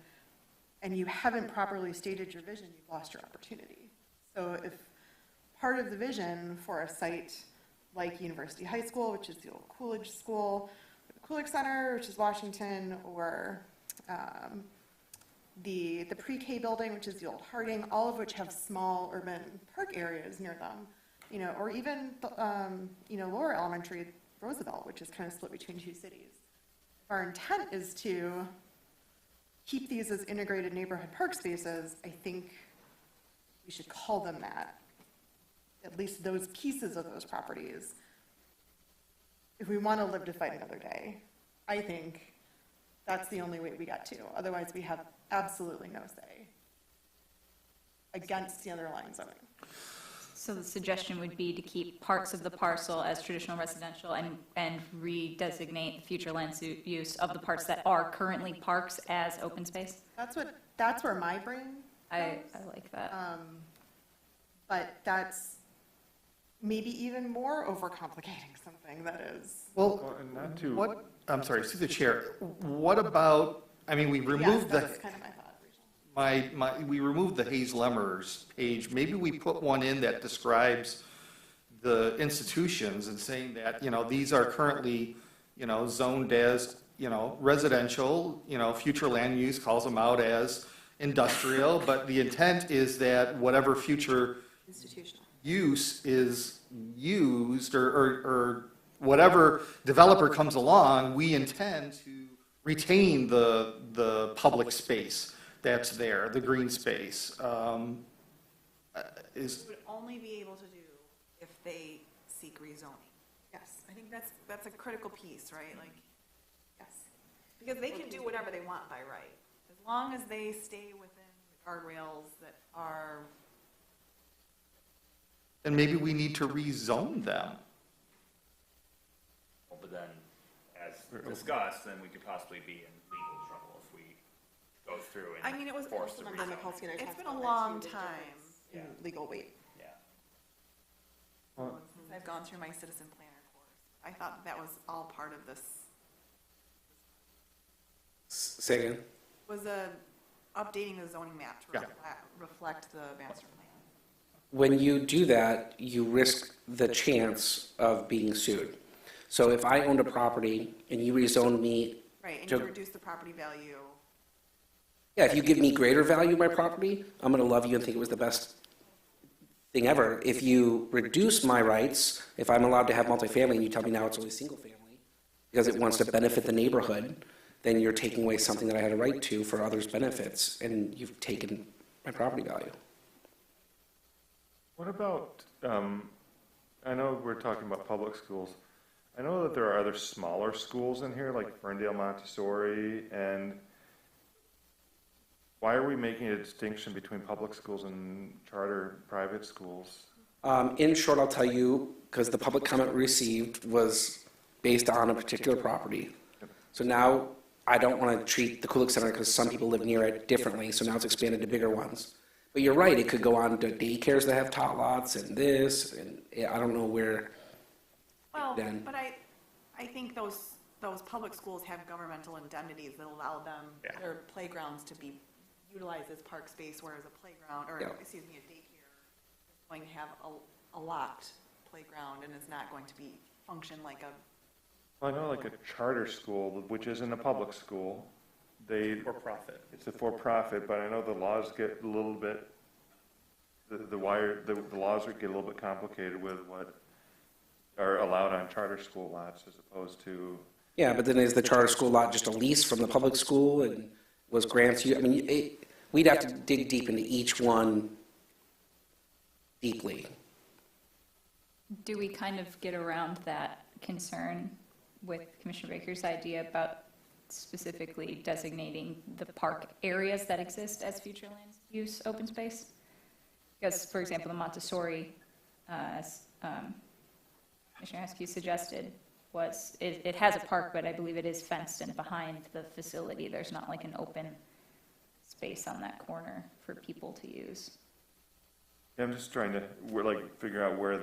and you haven't properly stated your vision, you've lost your opportunity. So if part of the vision for a site like University High School, which is the old Coolidge School, the Kulik Center, which is Washington, or the pre-K building, which is the old Harding, all of which have small urban park areas near them, or even, Lower Elementary, Roosevelt, which is kind of split between two cities. Our intent is to keep these as integrated neighborhood park spaces. I think we should call them that, at least those pieces of those properties, if we want to live to fight another day. I think that's the only way we got to. Otherwise, we have absolutely no say against the underlying zoning. So the suggestion would be to keep parts of the parcel as traditional residential and redesignate the future land use of the parts that are currently parks as open space? That's where my brain I like that. But that's maybe even more overcomplicating something that is. Well, And not to. what, I'm sorry, through the chair, what about, we removed the, That's kind of my thought. we removed the Hayes Lemmers page. Maybe we put one in that describes the institutions and saying that, these are currently, zoned as, residential, future land use calls them out as industrial, but the intent is that whatever future Institutional. use is used or whatever developer comes along, we intend to retain the public space that's there, the green space. We would only be able to do if they seek rezoning. Yes, I think that's a critical piece, right? Like, yes. because they can do whatever they want by right, as long as they stay within the guardrails that are. And maybe we need to rezone them. But then, as discussed, then we could possibly be in legal trouble if we go through and I mean, it was. force the Councilmember rezoning. Mikulski and I It's talked been a about that long too, the time difference in legal weight. Yeah. since I've gone through my citizen planner course. I thought that was all part of this. Say again? Was updating the zoning map to Yeah. reflect the master plan. When you do that, you risk the chance of being sued. So if I owned a property and you rezoned me, Right, and So- you reduce the property value. yeah, if you give me greater value of my property, I'm going to love you and think it was the best thing ever. If you reduce my rights, if I'm allowed to have multifamily and you tell me now it's only single family because it wants to benefit the neighborhood, then you're taking away something that I had a right to for others' benefits, and you've taken my property value. What about, I know we're talking about public schools. I know that there are other smaller schools in here, like Ferndale Montessori, and why are we making a distinction between public schools and charter private schools? In short, I'll tell you, because the public comment we received was based on a particular property. So now I don't want to treat the Kulik Center, because some people live near it, differently, so now it's expanded to bigger ones. But you're right, it could go on to daycares that have tot lots and this, and I don't know where. Well, Then- but I think those public schools have governmental indemnities that allow them, Yeah. their playgrounds to be utilized as park space, whereas a playground, or, Yeah. excuse me, a daycare is going to have a locked playground and is not going to be, function like a, I know like a charter school, which isn't a public school, For profit. it's a for-profit, but I know the laws get a little bit, the laws would get a little bit complicated with what are allowed on charter school lots as opposed to, Yeah, but then is the charter school lot just a lease from the public school, and was grants, I mean, we'd have to dig deep into each one deeply. Do we kind of get around that concern with Commissioner Baker's idea about specifically designating the park areas that exist as future land use open space? Because, for example, the Montessori, as Commissioner Askew suggested, it has a park, but I believe it is fenced in behind the facility. There's not like an open space on that corner for people to use. yeah, I'm just trying to, figure out where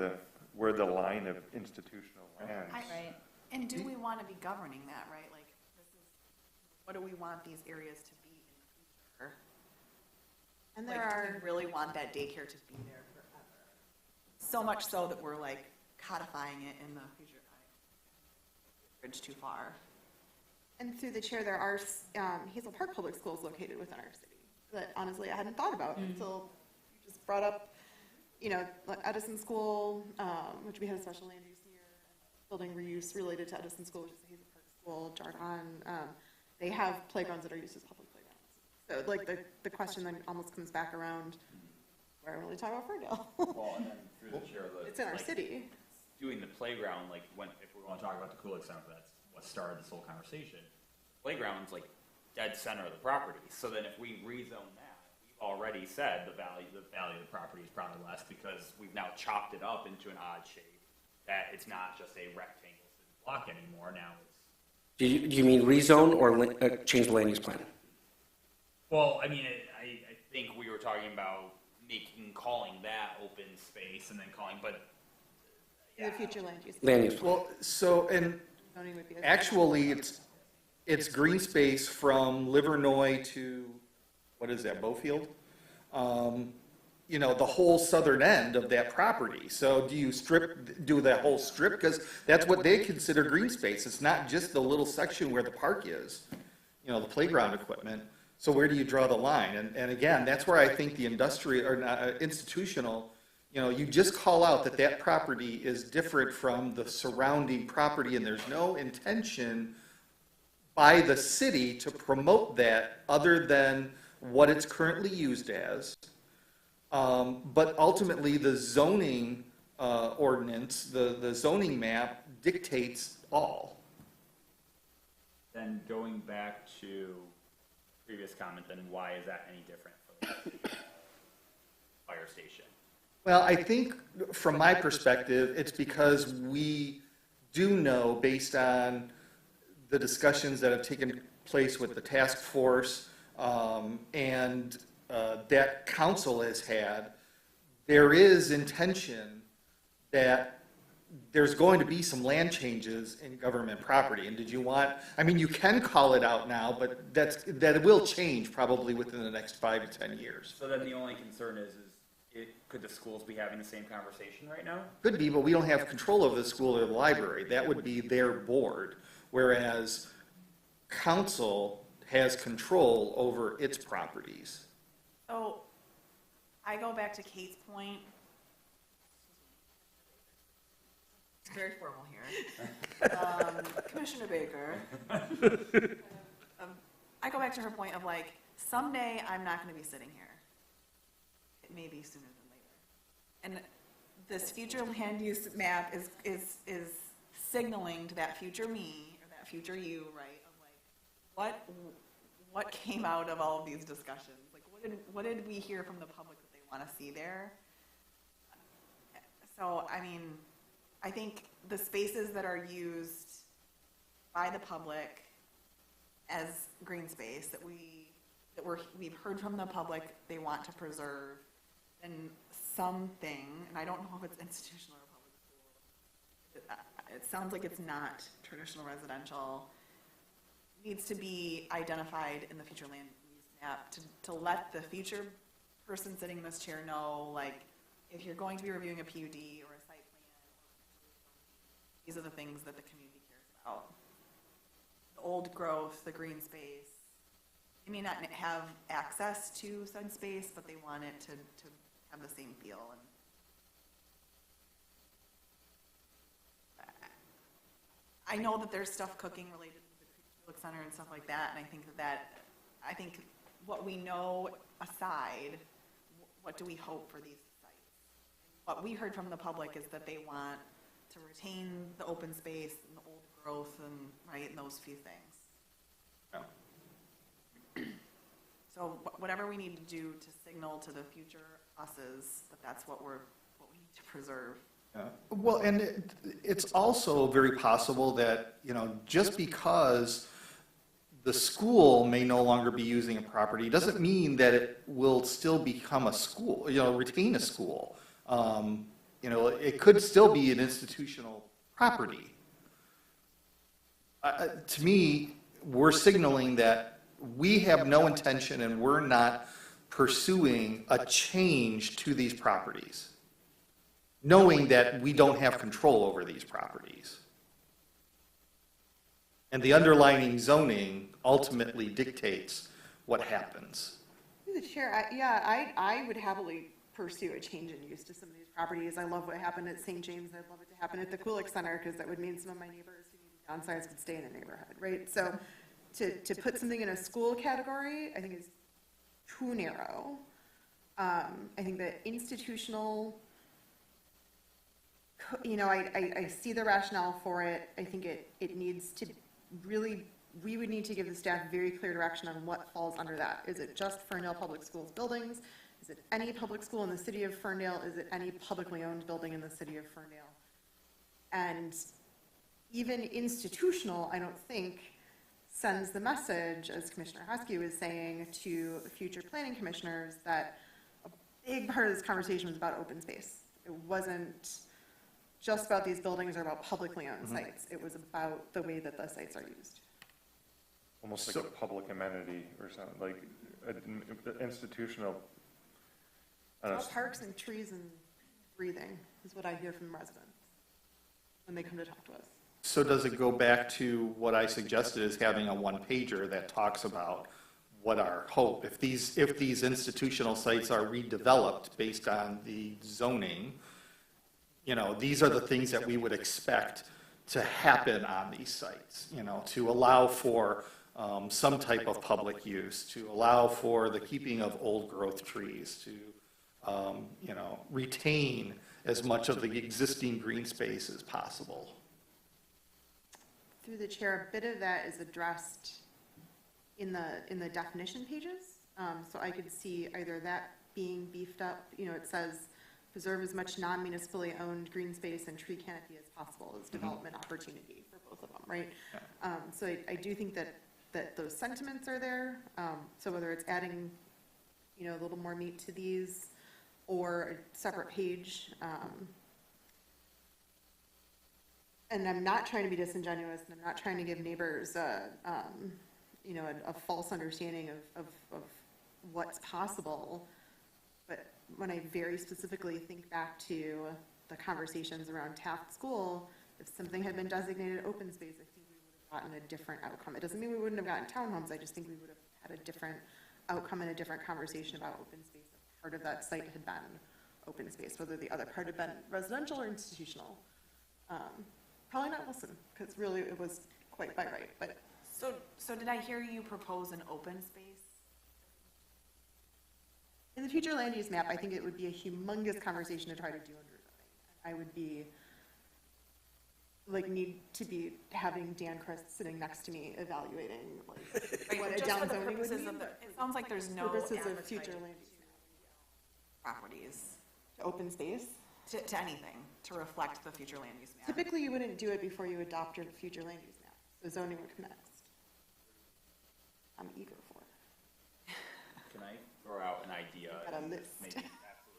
the line of institutional ends. Right. and do we want to be governing that, right? Like, this is, what do we want these areas to be in the future? And Like, there do are, we really want that daycare to be there forever? So much so that we're like codifying it in the future. Bridge too far. and through the chair, there are Hazel Park Public Schools located within our city that honestly I hadn't thought about until you just brought up, like Edison School, which we had a special land use here, building reuse related to Edison School, which is a Hazel Park School, Jargon. They have playgrounds that are used as public playgrounds. So like the question then almost comes back around, why are we only talking about Ferndale? Well, and then through the chair, It's in our city. doing the playground, like if we want to talk about the Kulik Center, that's what started this whole conversation. Playground's like dead center of the property. So then if we rezone that, we've already said the value of the property is probably less because we've now chopped it up into an odd shape that it's not just a rectangle block anymore. Now it's, Do you mean rezone or change the land use plan? well, I mean, I think we were talking about calling that open space and then calling, but The future land use. Land use plan. Well, so, and Zoning would be a- actually, it's green space from Livernois to, what is that, Beaufield? The whole southern end of that property. So do you do that whole strip? Because that's what they consider green space. It's not just the little section where the park is, the playground equipment. So where do you draw the line? And again, that's where I think the industrial, or institutional, you just call out that property is different from the surrounding property, and there's no intention by the city to promote that other than what it's currently used as. But ultimately, the zoning ordinance, the zoning map dictates all. then going back to previous comment, then why is that any different for the fire station? Well, I think from my perspective, it's because we do know, based on the discussions that have taken place with the task force and that council has had, there is intention that there's going to be some land changes in government property. And you can call it out now, but that will change probably within the next 5 to 10 years. So then the only concern is could the schools be having the same conversation right now? Could be, but we don't have control over the school or the library. That would be their board, whereas council has control over its properties. So I go back to Kate's point. It's very formal here. Commissioner Baker. I go back to her point of like, someday I'm not going to be sitting here. It may be sooner than later. And this future land use map is signaling to that future me, or that future you, right, of like, what came out of all of these discussions? Like, what did we hear from the public that they want to see there? So, I mean, I think the spaces that are used by the public as green space we've heard from the public they want to preserve, and something, and I don't know if it's institutional or public school, it sounds like it's not traditional residential, needs to be identified in the future land use map to let the future person sitting in this chair know, like, if you're going to be reviewing a PUD or a site plan, these are the things that the community cares about. The old growth, the green space. They may not have access to said space, but they want it to have the same feel. And I know that there's stuff cooking related to the Public Center and stuff like that, and I think what we know aside, what do we hope for these sites? What we heard from the public is that they want to retain the open space and the old growth and those few things. Yeah. So whatever we need to do to signal to the future us's that that's what we need to preserve. Yeah. Well, and it's also very possible that, just because the school may no longer be using a property doesn't mean that it will still become a school, retain a school. It could still be an institutional property. To me, we're signaling that we have no intention and we're not pursuing a change to these properties, knowing that we don't have control over these properties. And the underlying zoning ultimately dictates what happens. Through the chair, I would happily pursue a change in use to some of these properties. I love what happened at St. James. I'd love it to happen at the Kulik Center, because that would mean some of my neighbors who need to downsize could stay in the neighborhood, right? So to put something in a school category, I think is too narrow. I think that institutional, I see the rationale for it. I think it needs to really, we would need to give the staff very clear direction on what falls under that. Is it just Ferndale Public Schools buildings? Is it any public school in the city of Ferndale? Is it any publicly owned building in the city of Ferndale? And even institutional, I don't think, sends the message, as Commissioner Husky was saying, to future planning commissioners that a big part of this conversation was about open space. It wasn't just about these buildings or about publicly owned sites. It was about the way that the sites are used. Almost like a public amenity or something, like an institutional. It's about parks and trees and breathing is what I hear from residents when they come to talk to us. So does it go back to what I suggested, is having a one-pager that talks about what our hope, if these institutional sites are redeveloped based on the zoning, these are the things that we would expect to happen on these sites, to allow for some type of public use, to allow for the keeping of old growth trees, to retain as much of the existing green space as possible. Through the chair, a bit of that is addressed in the definition pages. So I could see either that being beefed up, it says preserve as much non-municipally owned green space and tree canopy as possible as development opportunity for both of them, right? Yeah. So I do think that those sentiments are there. So whether it's adding, a little more meat to these or a separate page, and I'm not trying to be disingenuous, and I'm not trying to give neighbors, a false understanding of what's possible. But when I very specifically think back to the conversations around Taft School, if something had been designated open space, I think we would have gotten a different outcome. It doesn't mean we wouldn't have gotten townhomes. I just think we would have had a different outcome and a different conversation about open space. Part of that site had been open space, whether the other part had been residential or institutional. Probably not Wilson, because really it was quite by right, but. So did I hear you propose an open space? In the future land use map, I think it would be a humongous conversation to try to do under zoning. I would be, like, need to be having Dan Christ sitting next to me evaluating, like, Right, what but a just for the downzoning would purposes mean. of the, it sounds like there's no Purposes of appetite future to land use properties, to open space. to anything, to reflect the future land use map. Typically, you wouldn't do it before you adopt your future land use map, so zoning would come next. I'm eager for it. Can I throw out an idea? Got a It's list. maybe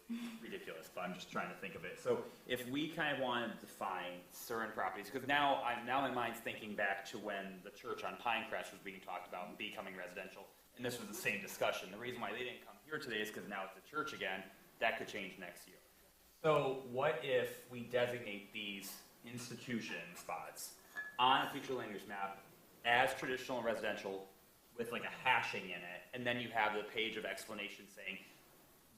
absolutely ridiculous, but I'm just trying to think of it. So if we kind of want to define certain properties, because now my mind's thinking back to when the church on Pinecrest was being talked about and becoming residential, and this was the same discussion. The reason why they didn't come here today is because now it's a church again. That could change next year. So what if we designate these institution spots on a future land use map as traditional and residential with like a hashing in it, and then you have the page of explanation saying,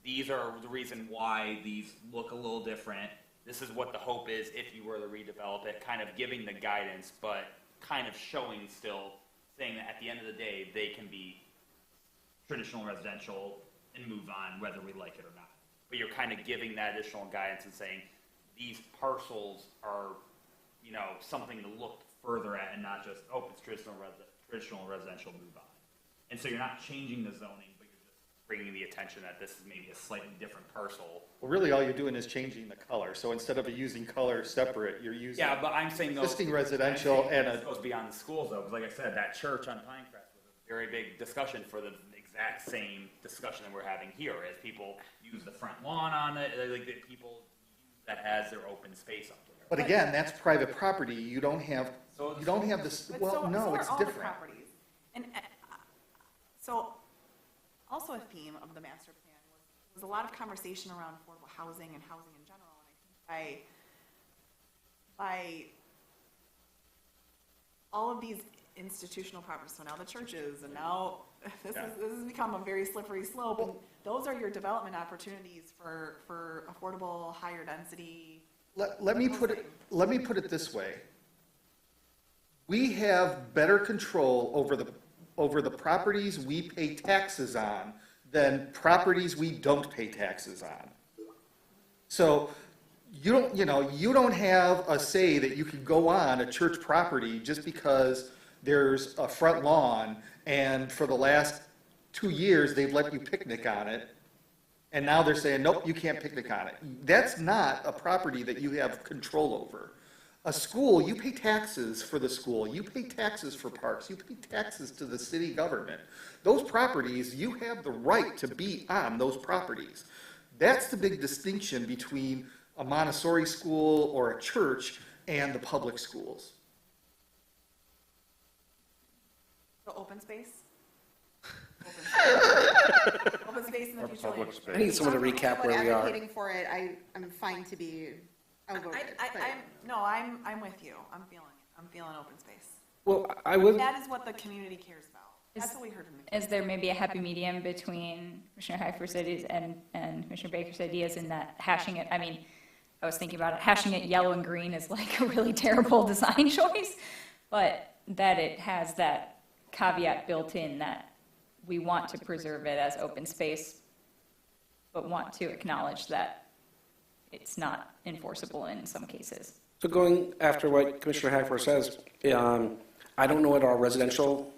these are the reason why these look a little different. This is what the hope is if you were to redevelop it, kind of giving the guidance, but kind of showing still, saying that at the end of the day, they can be traditional residential and move on whether we like it or not. But you're kind of giving that additional guidance and saying, these parcels are, you know, something to look further at and not just, oh, it's traditional residential, move on. And so you're not changing the zoning, but you're just bringing the attention that this is maybe a slightly different parcel. Well, really, all you're doing is changing the color. So instead of using color separate, you're using Yeah, but I'm saying existing residential and it a, goes beyond the schools though, because like I said, that church on Pinecrest was a very big discussion for the exact same discussion that we're having here, as people use the front lawn on it, like that people use that as their open space up there. but again, that's private property. You don't have this, But well, so no, are it's all the different. properties. And so, also a theme of the master plan was a lot of conversation around affordable housing and housing in general. And I think by all of these institutional properties, so now the churches, and now this has become a very slippery slope. And those are your development opportunities for affordable, higher density. Let me put it this way. We have better control over the properties we pay taxes on than properties we don't pay taxes on. So you don't have a say that you can go on a church property just because there's a front lawn and for the last 2 years they've let you picnic on it. And now they're saying, nope, you can't picnic on it. That's not a property that you have control over. A school, you pay taxes for the school, you pay taxes for parks, you pay taxes to the city government. Those properties, you have the right to be on those properties. That's the big distinction between a Montessori school or a church and the public schools. The open space? Open space in the Or future. public land. space. I need someone to recap where we are. Advocating for it, I'm fine to be outvoted. but- I'm with you. I'm feeling open space. Well, I would, That is what the community cares about. That's what we heard from the. Is there maybe a happy medium between Commissioner Heifer's ideas and Commissioner Baker's ideas in that hashing it, I mean, I was thinking about it, hashing it yellow and green is like a really terrible design choice, but that it has that caveat built in that we want to preserve it as open space, but want to acknowledge that it's not enforceable in some cases. so going after what Commissioner Hackford says, I don't know what our residential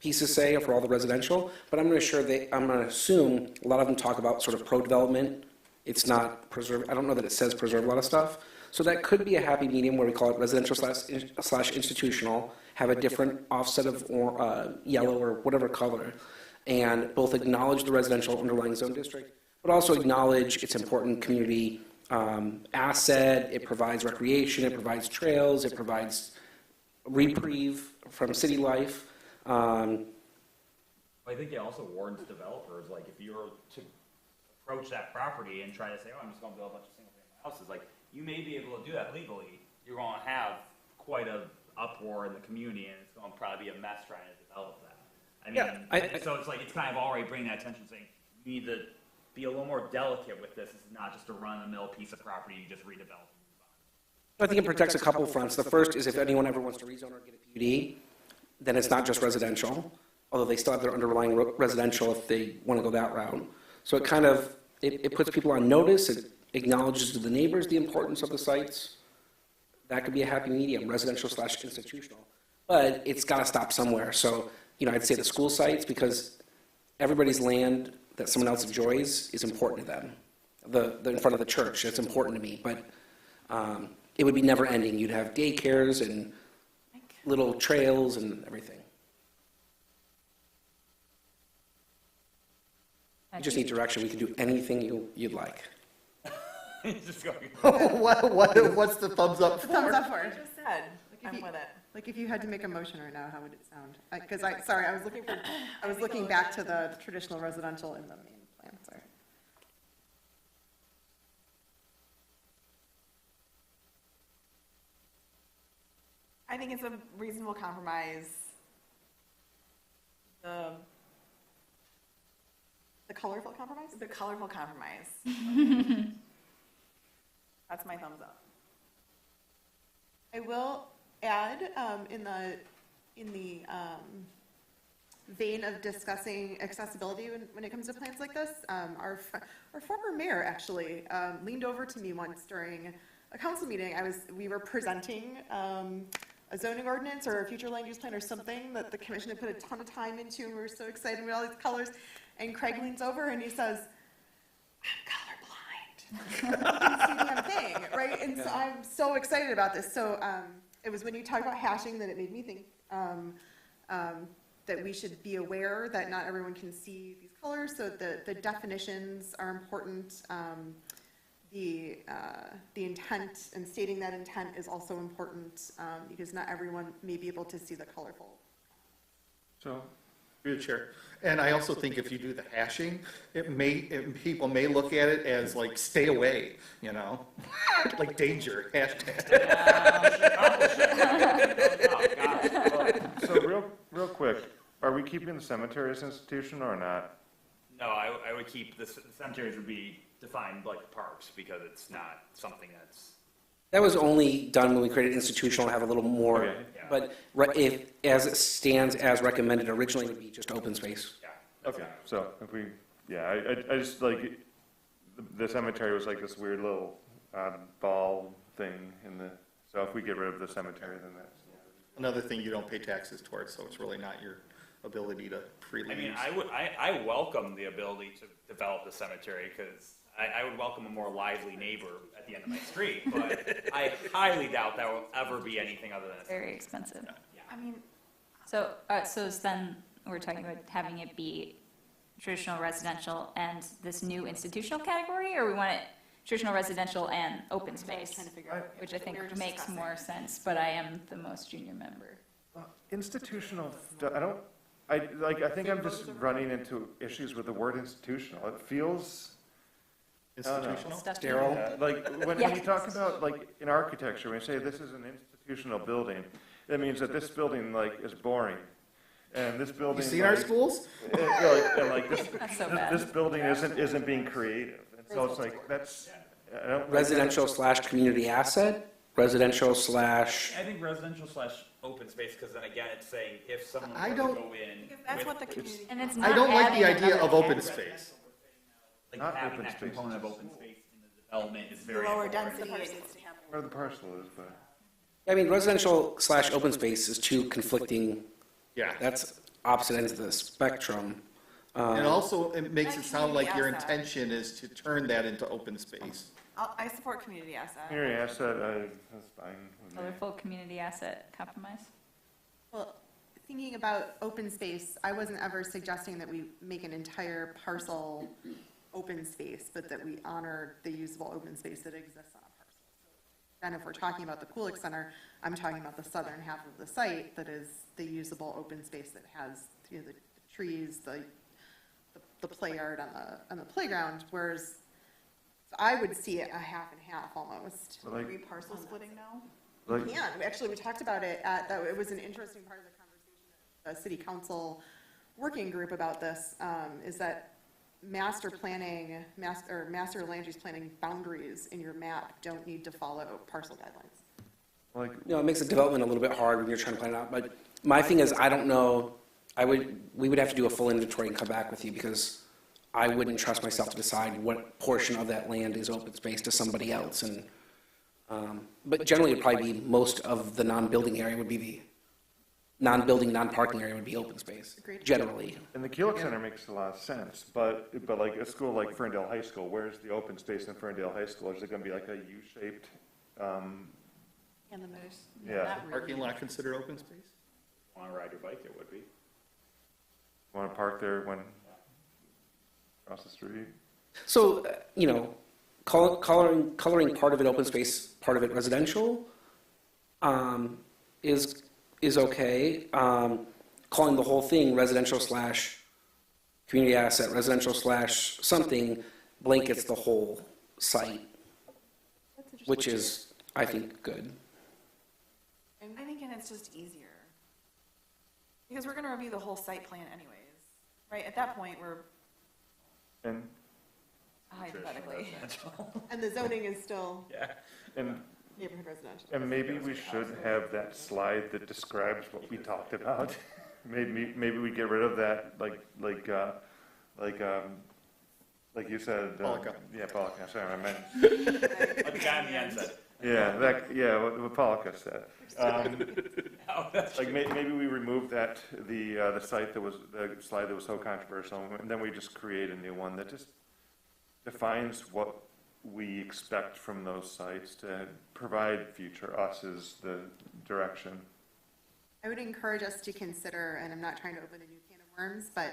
pieces say for all the residential, but I'm going to assume a lot of them talk about sort of pro-development. It's not preserve, I don't know that it says preserve a lot of stuff. So that could be a happy medium where we call it residential slash institutional, have a different offset of yellow or whatever color, and both acknowledge the residential underlying zone district, but also acknowledge its important community asset. It provides recreation, it provides trails, it provides reprieve from city life. I think it also warns developers, like if you were to approach that property and try to say, oh, I'm just gonna build a bunch of single family houses, like you may be able to do that legally. You're gonna have quite a uproar in the community and it's gonna probably be a mess trying to develop that. I mean, so it's like, it's kind of already bringing that attention saying, you need to be a little more delicate with this. This is not just a run-of-the-mill piece of property you just redevelop. I think it protects a couple fronts. The first is if anyone ever wants to rezone or get a PUD, then it's not just residential, although they still have their underlying residential if they want to go that route. So it kind of, it puts people on notice, it acknowledges to the neighbors the importance of the sites, that could be a happy medium, residential/institutional. But it's got to stop somewhere. So, I'd say the school sites, because everybody's land that someone else enjoys is important to them. The in front of the church, it's important to me. But it would be never ending. You'd have daycares and little trails and everything. You just need direction. We can do anything you'd like. Just going. What's the thumbs up for? Thumbs up for I it. just said, If I'm you- with it. Like if you had to make a motion right now, how would it sound? Because I was looking back to the traditional residential in the main plan, sorry. I think it's a reasonable compromise. The colorful compromise? colorful compromise. That's my thumbs up. I will add, in the vein of discussing accessibility when it comes to plans like this, our former mayor actually leaned over to me once during a council meeting. We were presenting a zoning ordinance or a future land use plan or something that the commission had put a ton of time into, and we were so excited with all these colors. And Craig leans over and he says, "I'm colorblind." I didn't see the damn thing, right? And so I'm so excited about this. So it was when you talked about hashing that it made me think that we should be aware that not everyone can see these colors. So the definitions are important. The intent and stating that intent is also important because not everyone may be able to see the colorful. So, through the chair. And I also think if you do the hashing, people may look at it as like, stay away, like danger, hashtag. So real quick, are we keeping the cemetery as institutional or not? No, I would keep, the cemeteries would be defined like parks, because it's not something that's, That was only done when we created institutional, have a little more, Okay. but if, as it stands as recommended originally, it would be just open space. yeah. that's Okay, not- so if we, yeah, I just like, the cemetery was like this weird little ball thing so if we get rid of the cemetery, then that's. Another thing you don't pay taxes towards, so it's really not your ability to freely I mean, use. I welcome the ability to develop the cemetery, because I would welcome a more lively neighbor at the end of my street, but I highly doubt that will ever be anything other than a Very expensive. I mean, So, then we're talking about having it be traditional residential and this new institutional category, or we want it traditional residential and open space, Trying to figure out. which I think We were just makes discussing. more sense, but I am the most junior member. Institutional, I think I'm just running into issues with the word institutional. It feels, Institutional? Sterile. when Yeah. you talk about, like, in architecture, when you say this is an institutional building, that means that this building, like, is boring. And this building. You seen our like, schools? and like That's so bad. this building isn't being creative. And so it's like, I don't. Residential/community asset, residential/. I think residential/open space, because then again, it's saying if someone I were to don't- go in. because that's with- what the community. And it's I not don't like adding the idea another of open category. space. Like Not having open that space. component of open space in the development is very Lower important. density, it needs to happen. Where the parcel is, but. I mean, residential/open space is two conflicting, Yeah. that's opposite ends of the spectrum. And also, it makes it sound like your Community asset. intention is to turn that into open space. I support community asset. Community asset, that's fine with me. Colorful community asset compromise. Well, thinking about open space, I wasn't ever suggesting that we make an entire parcel open space, but that we honor the usable open space that exists on a parcel. And if we're talking about the Kulik Center, I'm talking about the southern half of the site that is the usable open space that has, the trees, the play yard on the playground, whereas I would see it a half and half almost. But like- Are we parcel splitting now? Like, Yeah, actually, we talked about it it was an interesting part of the conversation at the city council working group about this, is that master planning, master land use planning boundaries in your map don't need to follow parcel guidelines. like, It makes the development a little bit hard when you're trying to plan it out, but my thing is, I don't know, we would have to do a full inventory and come back with you, because I wouldn't trust myself to decide what portion of that land is open space to somebody else. And, but generally, it'd probably be most of the non-building area would be the non-building, non-parking area would be open space, Agreed. generally. And the Keelik Center makes a lot of sense, but like a school like Ferndale High School, where's the open space in Ferndale High School? Is it gonna be like a U-shaped, And the most. yeah, Parking lot considered open space? Want to ride your bike, it would be. wanna park there when, across the street? So, you know, coloring part of it open space, part of it residential, is okay. Calling the whole thing residential slash community asset, residential slash something blankets the whole site, which is, I think, good. And I think, and it's just easier. Because we're gonna review the whole site plan anyways, right? At that point, we're And, hypothetically. And the zoning is still Yeah. and, neighborhood residential. and maybe we should have that slide that describes what we talked about. Maybe we get rid of that, like you said. Polka. Yeah, Polka, sorry, I meant. What the guy in the end said. Yeah, what Polka said. Oh, that's Like, maybe we remove that, the slide that was so controversial, and then we just create a new one that just defines what we expect from those sites to provide future us as the direction. I would encourage us to consider, and I'm not trying to open a new can of worms, but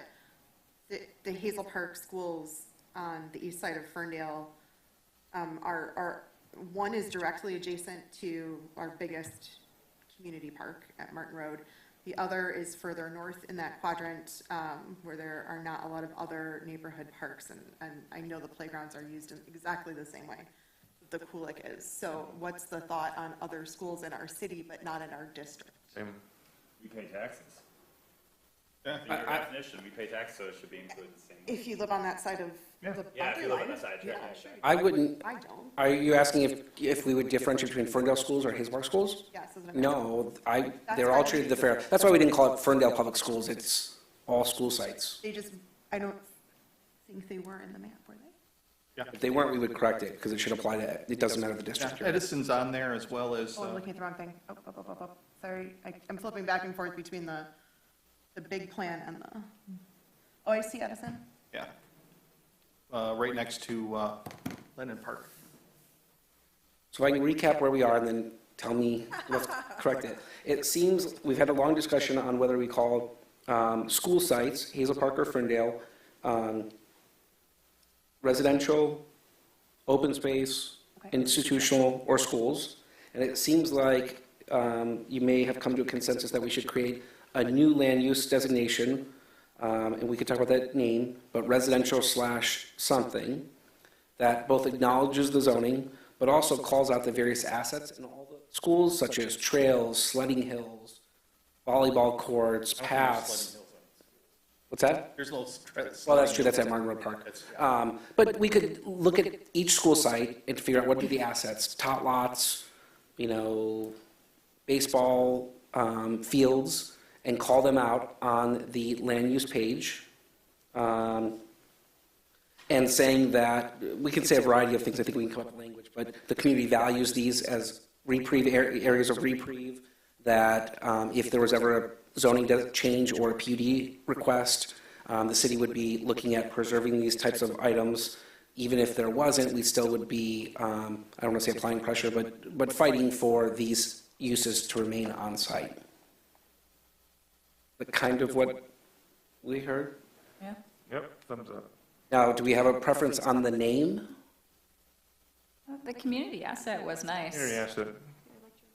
the Hazel Park schools on the east side of Ferndale one is directly adjacent to our biggest community park at Martin Road. The other is further north in that quadrant, where there are not a lot of other neighborhood parks, and I know the playgrounds are used in exactly the same way the Kulik is. So what's the thought on other schools in our city, but not in our district? Same. We pay taxes. Yeah. In your definition, we pay taxes, so it should be included the same. If you live on that side of Yeah. the Yeah, if boundary you live on line, that side, yeah, sure. I wouldn't, I don't. are you asking if we would differentiate between Ferndale schools or Hazel Park schools? Yes, isn't it? No, That's they're why all we treated need the fair. to- That's why we didn't call it Ferndale Public Schools. It's all school sites. They just, I don't think they were in the map, were they? If they weren't, we would correct it because it should apply to, it doesn't matter the Yeah, district. Edison's on there as well as, Oh, I'm looking at the wrong thing. Oh. Sorry, I'm flipping back and forth between the big plan and the, oh, I see Edison. yeah, right next to Lennon Park. So if I can recap where we are and then tell me, let's correct it. It seems, we've had a long discussion on whether we call school sites, Hazel Park or Ferndale, residential, open space, Okay. institutional, or schools. And it seems like you may have come to a consensus that we should create a new land use designation, and we could talk about that name, but residential slash something, that both acknowledges the zoning, but also calls out the various assets in all the schools, such as trails, sledding hills, volleyball courts, paths. What's that? There's a little. Well, that's true, that's at Martin Road Park. But we could look at each school site and figure out what are the assets, tot lots, you know, baseball fields, and call them out on the land use page. And saying that, we can say a variety of things, I think we can come up with language, but the community values these as reprieve, areas of reprieve, that if there was ever a zoning change or a PUD request, the city would be looking at preserving these types of items. Even if there wasn't, we still would be, I don't want to say applying pressure, but fighting for these uses to remain on site. But kind of what we heard. Yep, thumbs up. Now, do we have a preference on the name? The community asset was nice. Community asset.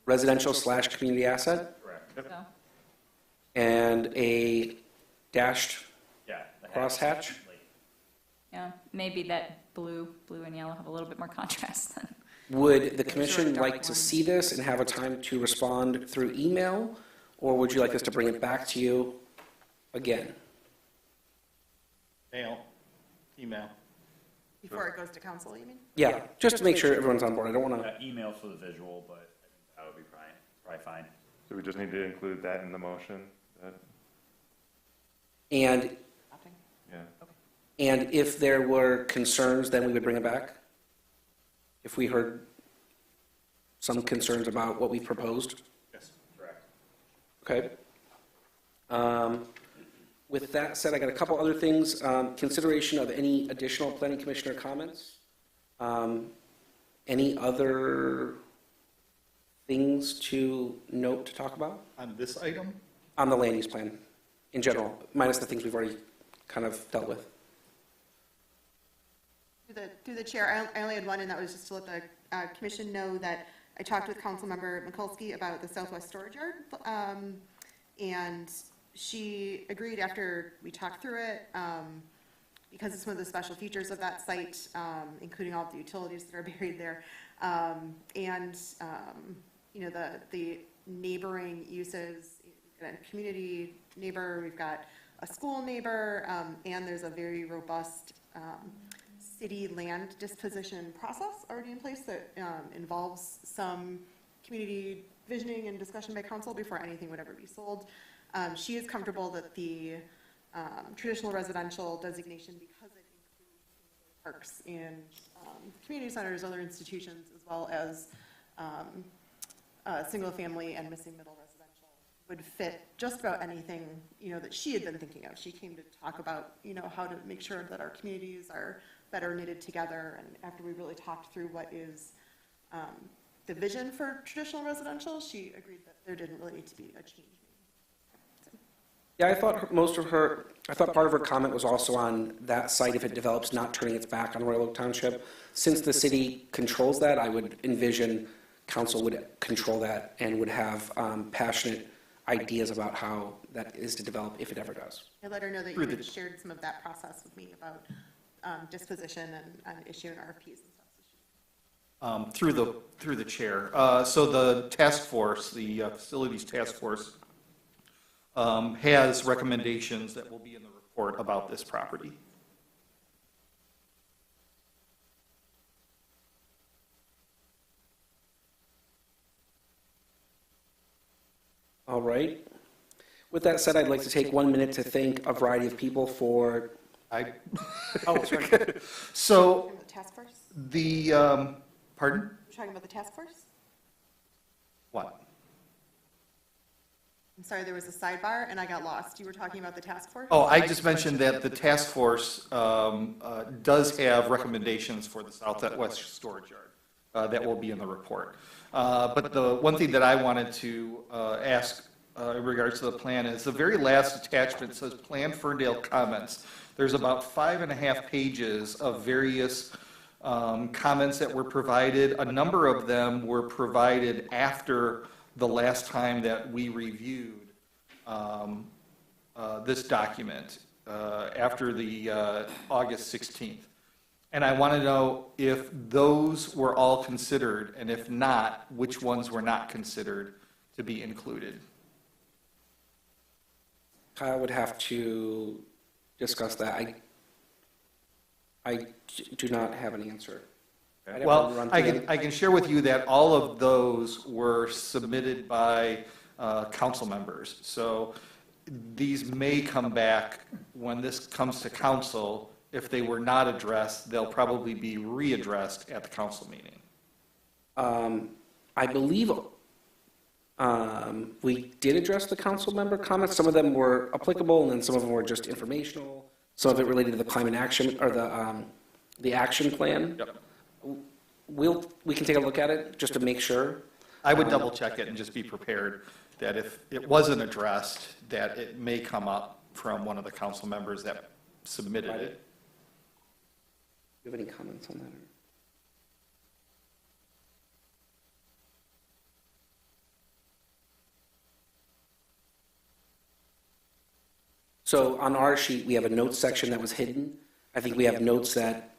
Residential slash community asset? So, And a dashed Yeah. the crosshatch? yeah, maybe that blue and yellow have a little bit more contrast then. Would the commission like to see this and have a time to respond through email? Or would you like us to bring it back to you again? Email. Before it goes to council, you mean? Yeah, just to make sure everyone's on board. I don't want to, Email for the visual, but I think that would be probably fine. So we just need to include that in the motion, that, and, Adopting. yeah. And if there were concerns, then we would bring it back? If we heard some concerns about what we proposed? Yes. Correct. Okay. With that said, I got a couple other things. Consideration of any additional planning commissioner comments? Any other things to note to talk about On this item? on the land use plan in general, minus the things we've already kind of dealt with? Through the chair, I only had one, and that was just to let the commission know that I talked with Councilmember Mikulski about the Southwest Storage Yard, and she agreed after we talked through it, because it's one of the special features of that site, including all the utilities that are buried there, and you know, the neighboring uses, we've got a community neighbor, we've got a school neighbor, and there's a very robust city land disposition process already in place that involves some community visioning and discussion by council before anything would ever be sold. She is comfortable that the traditional residential designation, because it includes parks and community centers, other institutions, as well as single family and missing middle residential, would fit just about anything, you know, that she had been thinking of. She came to talk about, you know, how to make sure that our communities are better knitted together, and after we really talked through what is the vision for traditional residential, she agreed that there didn't really need to be a change. Yeah, I thought part of her comment was also on that site, if it develops, not turning its back on Royal Oak Township. Since the city controls that, I would envision council would control that and would have passionate ideas about how that is to develop if it ever does. I let her know that you had shared some of that process with me about disposition and issuing RFPs and stuff. Through the chair. So the task force, the facilities task force, has recommendations that will be in the report about this property. All right. With that said, I'd like to take 1 minute to thank a variety of people for. Oh, sorry. So Talking about the task force? Pardon? You're talking about the task force? What? I'm sorry, there was a sidebar and I got lost. You were talking about the task force? Oh, I just mentioned that the task force does have recommendations for the southwest storage yard that will be in the report. But the one thing that I wanted to ask in regards to the plan is the very last attachment says Plan Ferndale comments. There's about 5.5 pages of various comments that were provided. A number of them were provided after the last time that we reviewed this document, after the August 16th. And I want to know if those were all considered, and if not, which ones were not considered to be included. I would have to discuss that. I do not have an answer. I'd have to Well, run I through can, them. I can share with you that all of those were submitted by council members. So these may come back when this comes to council. If they were not addressed, they'll probably be readdressed at the council meeting. I believe we did address the council member comments. Some of them were applicable, and then some of them were just informational. Some of it related to the climate action, or the action plan. Yep. We can take a look at it just to make sure. I would double check it and just be prepared that if it wasn't addressed, that it may come up from one of the council members that submitted it. Do you have any comments on that? So on our sheet, we have a notes section that was hidden. I think we have notes that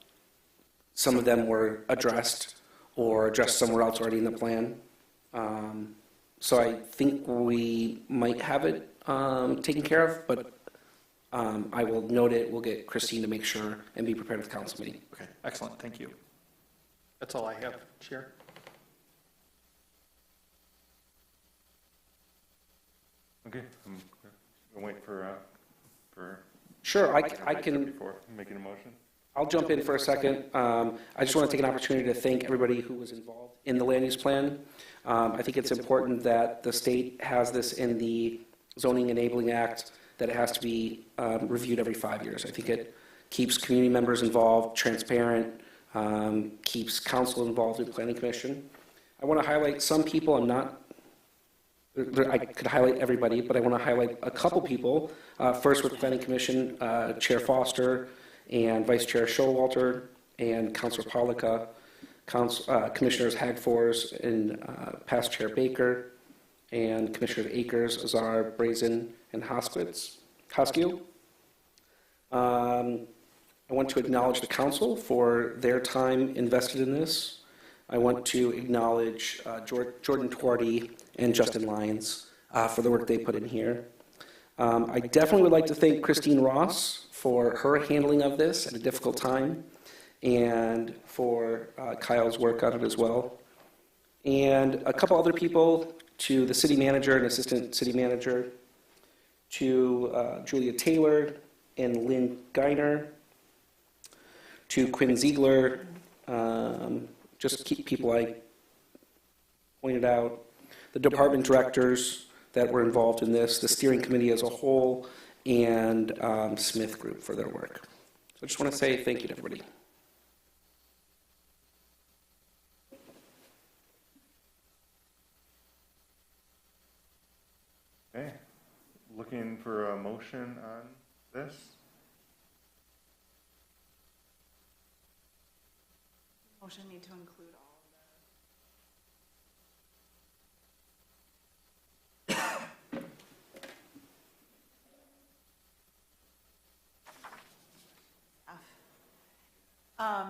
some of them were addressed or addressed somewhere else already in the plan. So I think we might have it taken care of, but I will note it. We'll get Christine to make sure and be prepared with the council meeting. Okay, excellent, thank you. That's all I have, Chair. Okay, I'm gonna wait for Sure, I can, Before making a motion? I'll jump in for a second. I just want to take an opportunity to thank everybody who was involved in the land use plan. I think it's important that the state has this in the Zoning Enabling Act, that it has to be reviewed every 5 years. I think it keeps community members involved, transparent, keeps council involved in planning commission. I want to highlight some people. I could highlight everybody, but I want to highlight a couple people. First with planning commission, Chair Foster and Vice Chair Showalter and Councilor Pollica, Commissioners Hagfors and past Chair Baker, and Commissioners Akers, Azar, Brazen, and Hoskew. I want to acknowledge the council for their time invested in this. I want to acknowledge Jordan Twardy and Justin Lyons for the work they put in here. I definitely would like to thank Christine Ross for her handling of this at a difficult time, and for Kyle's work on it as well. And a couple other people, to the city manager and assistant city manager, to Julia Taylor and Lynn Geiner, to Quinn Ziegler, just keep people I pointed out, the department directors that were involved in this, the steering committee as a whole, and Smith Group for their work. So I just want to say thank you to everybody. Okay, looking for a motion on this? Motion need to include all of the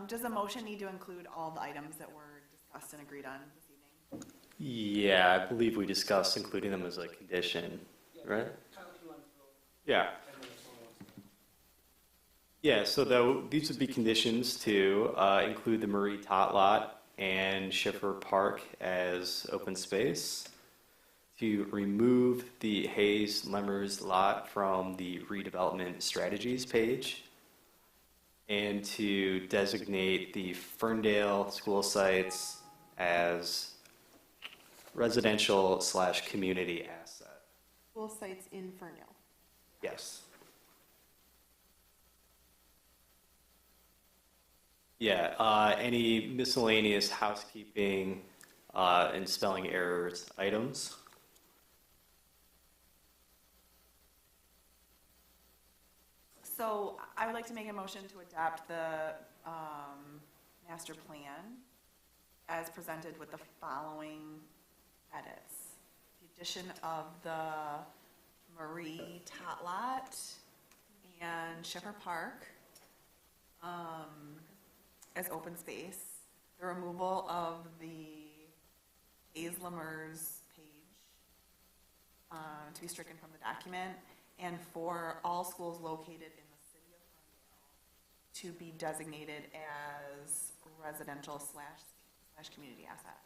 does the motion need to include all the items that were discussed and agreed on this evening? Yeah, I believe we discussed including them as a condition, right? Yeah. Yeah, so these would be conditions to include the Marie Tot lot and Schiffer Park as open space, to remove the Hayes Lemmers lot from the redevelopment strategies page, and to designate the Ferndale school sites as residential/community asset. School sites in Ferndale. Yes. Yeah, any miscellaneous housekeeping and spelling errors items. So I would like to make a motion to adopt the master plan as presented with the following edits. The addition of the Marie Tot lot and Schiffer Park as open space. The removal of the Hayes Lemmers page to be stricken from the document, and for all schools located in the city of Ferndale to be designated as residential slash community asset.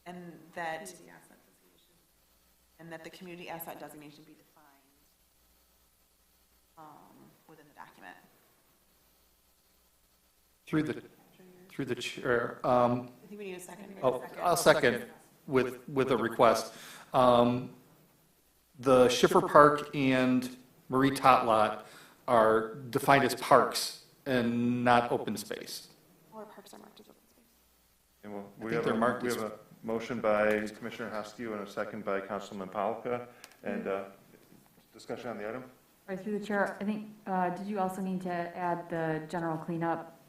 And that the community asset designation be defined within the document. Through the chair, I think we need a second. I'll second with a request. The Schiffer Park and Marie Tot lot are defined as parks and not open space. Or parks are marked as open space. And I think they're marked we as- have a motion by Commissioner Hoskew and a second by Councilman Polka. And discussion on the item? Right, through the chair, I think, did you also need to add the general cleanup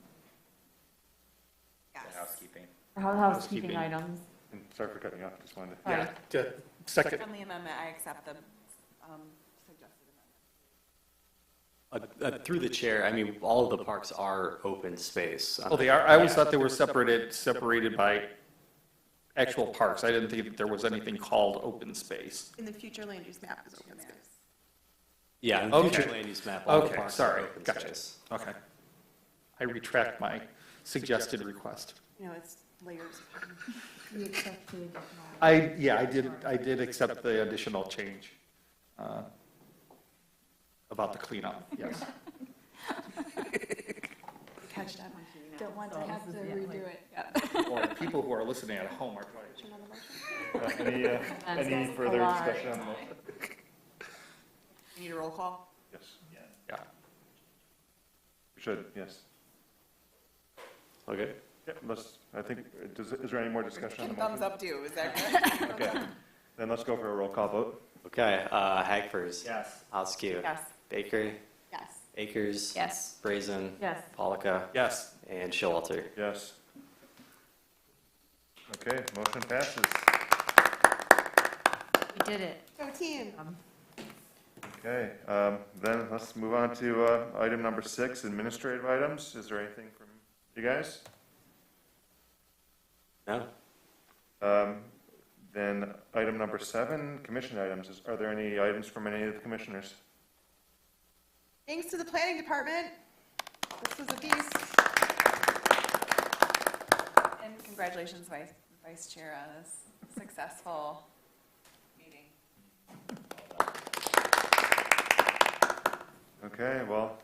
Yes. Housekeeping. or housekeeping Housekeeping. items? And sorry for cutting you off, just wanted to. Sorry. Second. From the amendment, I accept the suggested amendment. Through the chair, I mean, all of the parks are open space. Oh, they are? I always thought they were separated by actual parks. I didn't think that there was anything called open space. In the future land use map is open space. Yeah, in the Okay. future land use map, all the Okay, parks sorry, are open gotcha. space. Okay. I retract my suggested request. You know, it's layers. We accept the additional. I did accept the additional change. about the cleanup, yes. Catch that one. Don't want to have to redo it. Or people who are listening at home are probably. Any further discussion on the motion? You need a roll call? Yes. Yeah. We should, yes. Okay. Yeah, I think, is there any more discussion on the Thumbs motion? up too, is that good? Okay, then let's go for a roll call vote. Okay, Hagfors. Yes. Askew. Yes. Baker. Yes. Akers. Yes. Brazen. Yes. Polika. Yes. And Showalter. Yes. Okay, motion passes. We did it. Go team. Okay, then let's move on to item number 6, administrative items. Is there anything from you guys? No? Then item number 7, commission items. Are there any items from any of the commissioners? Thanks to the planning department. This was a beast. And congratulations, Vice Chair, on this successful meeting. Okay, well,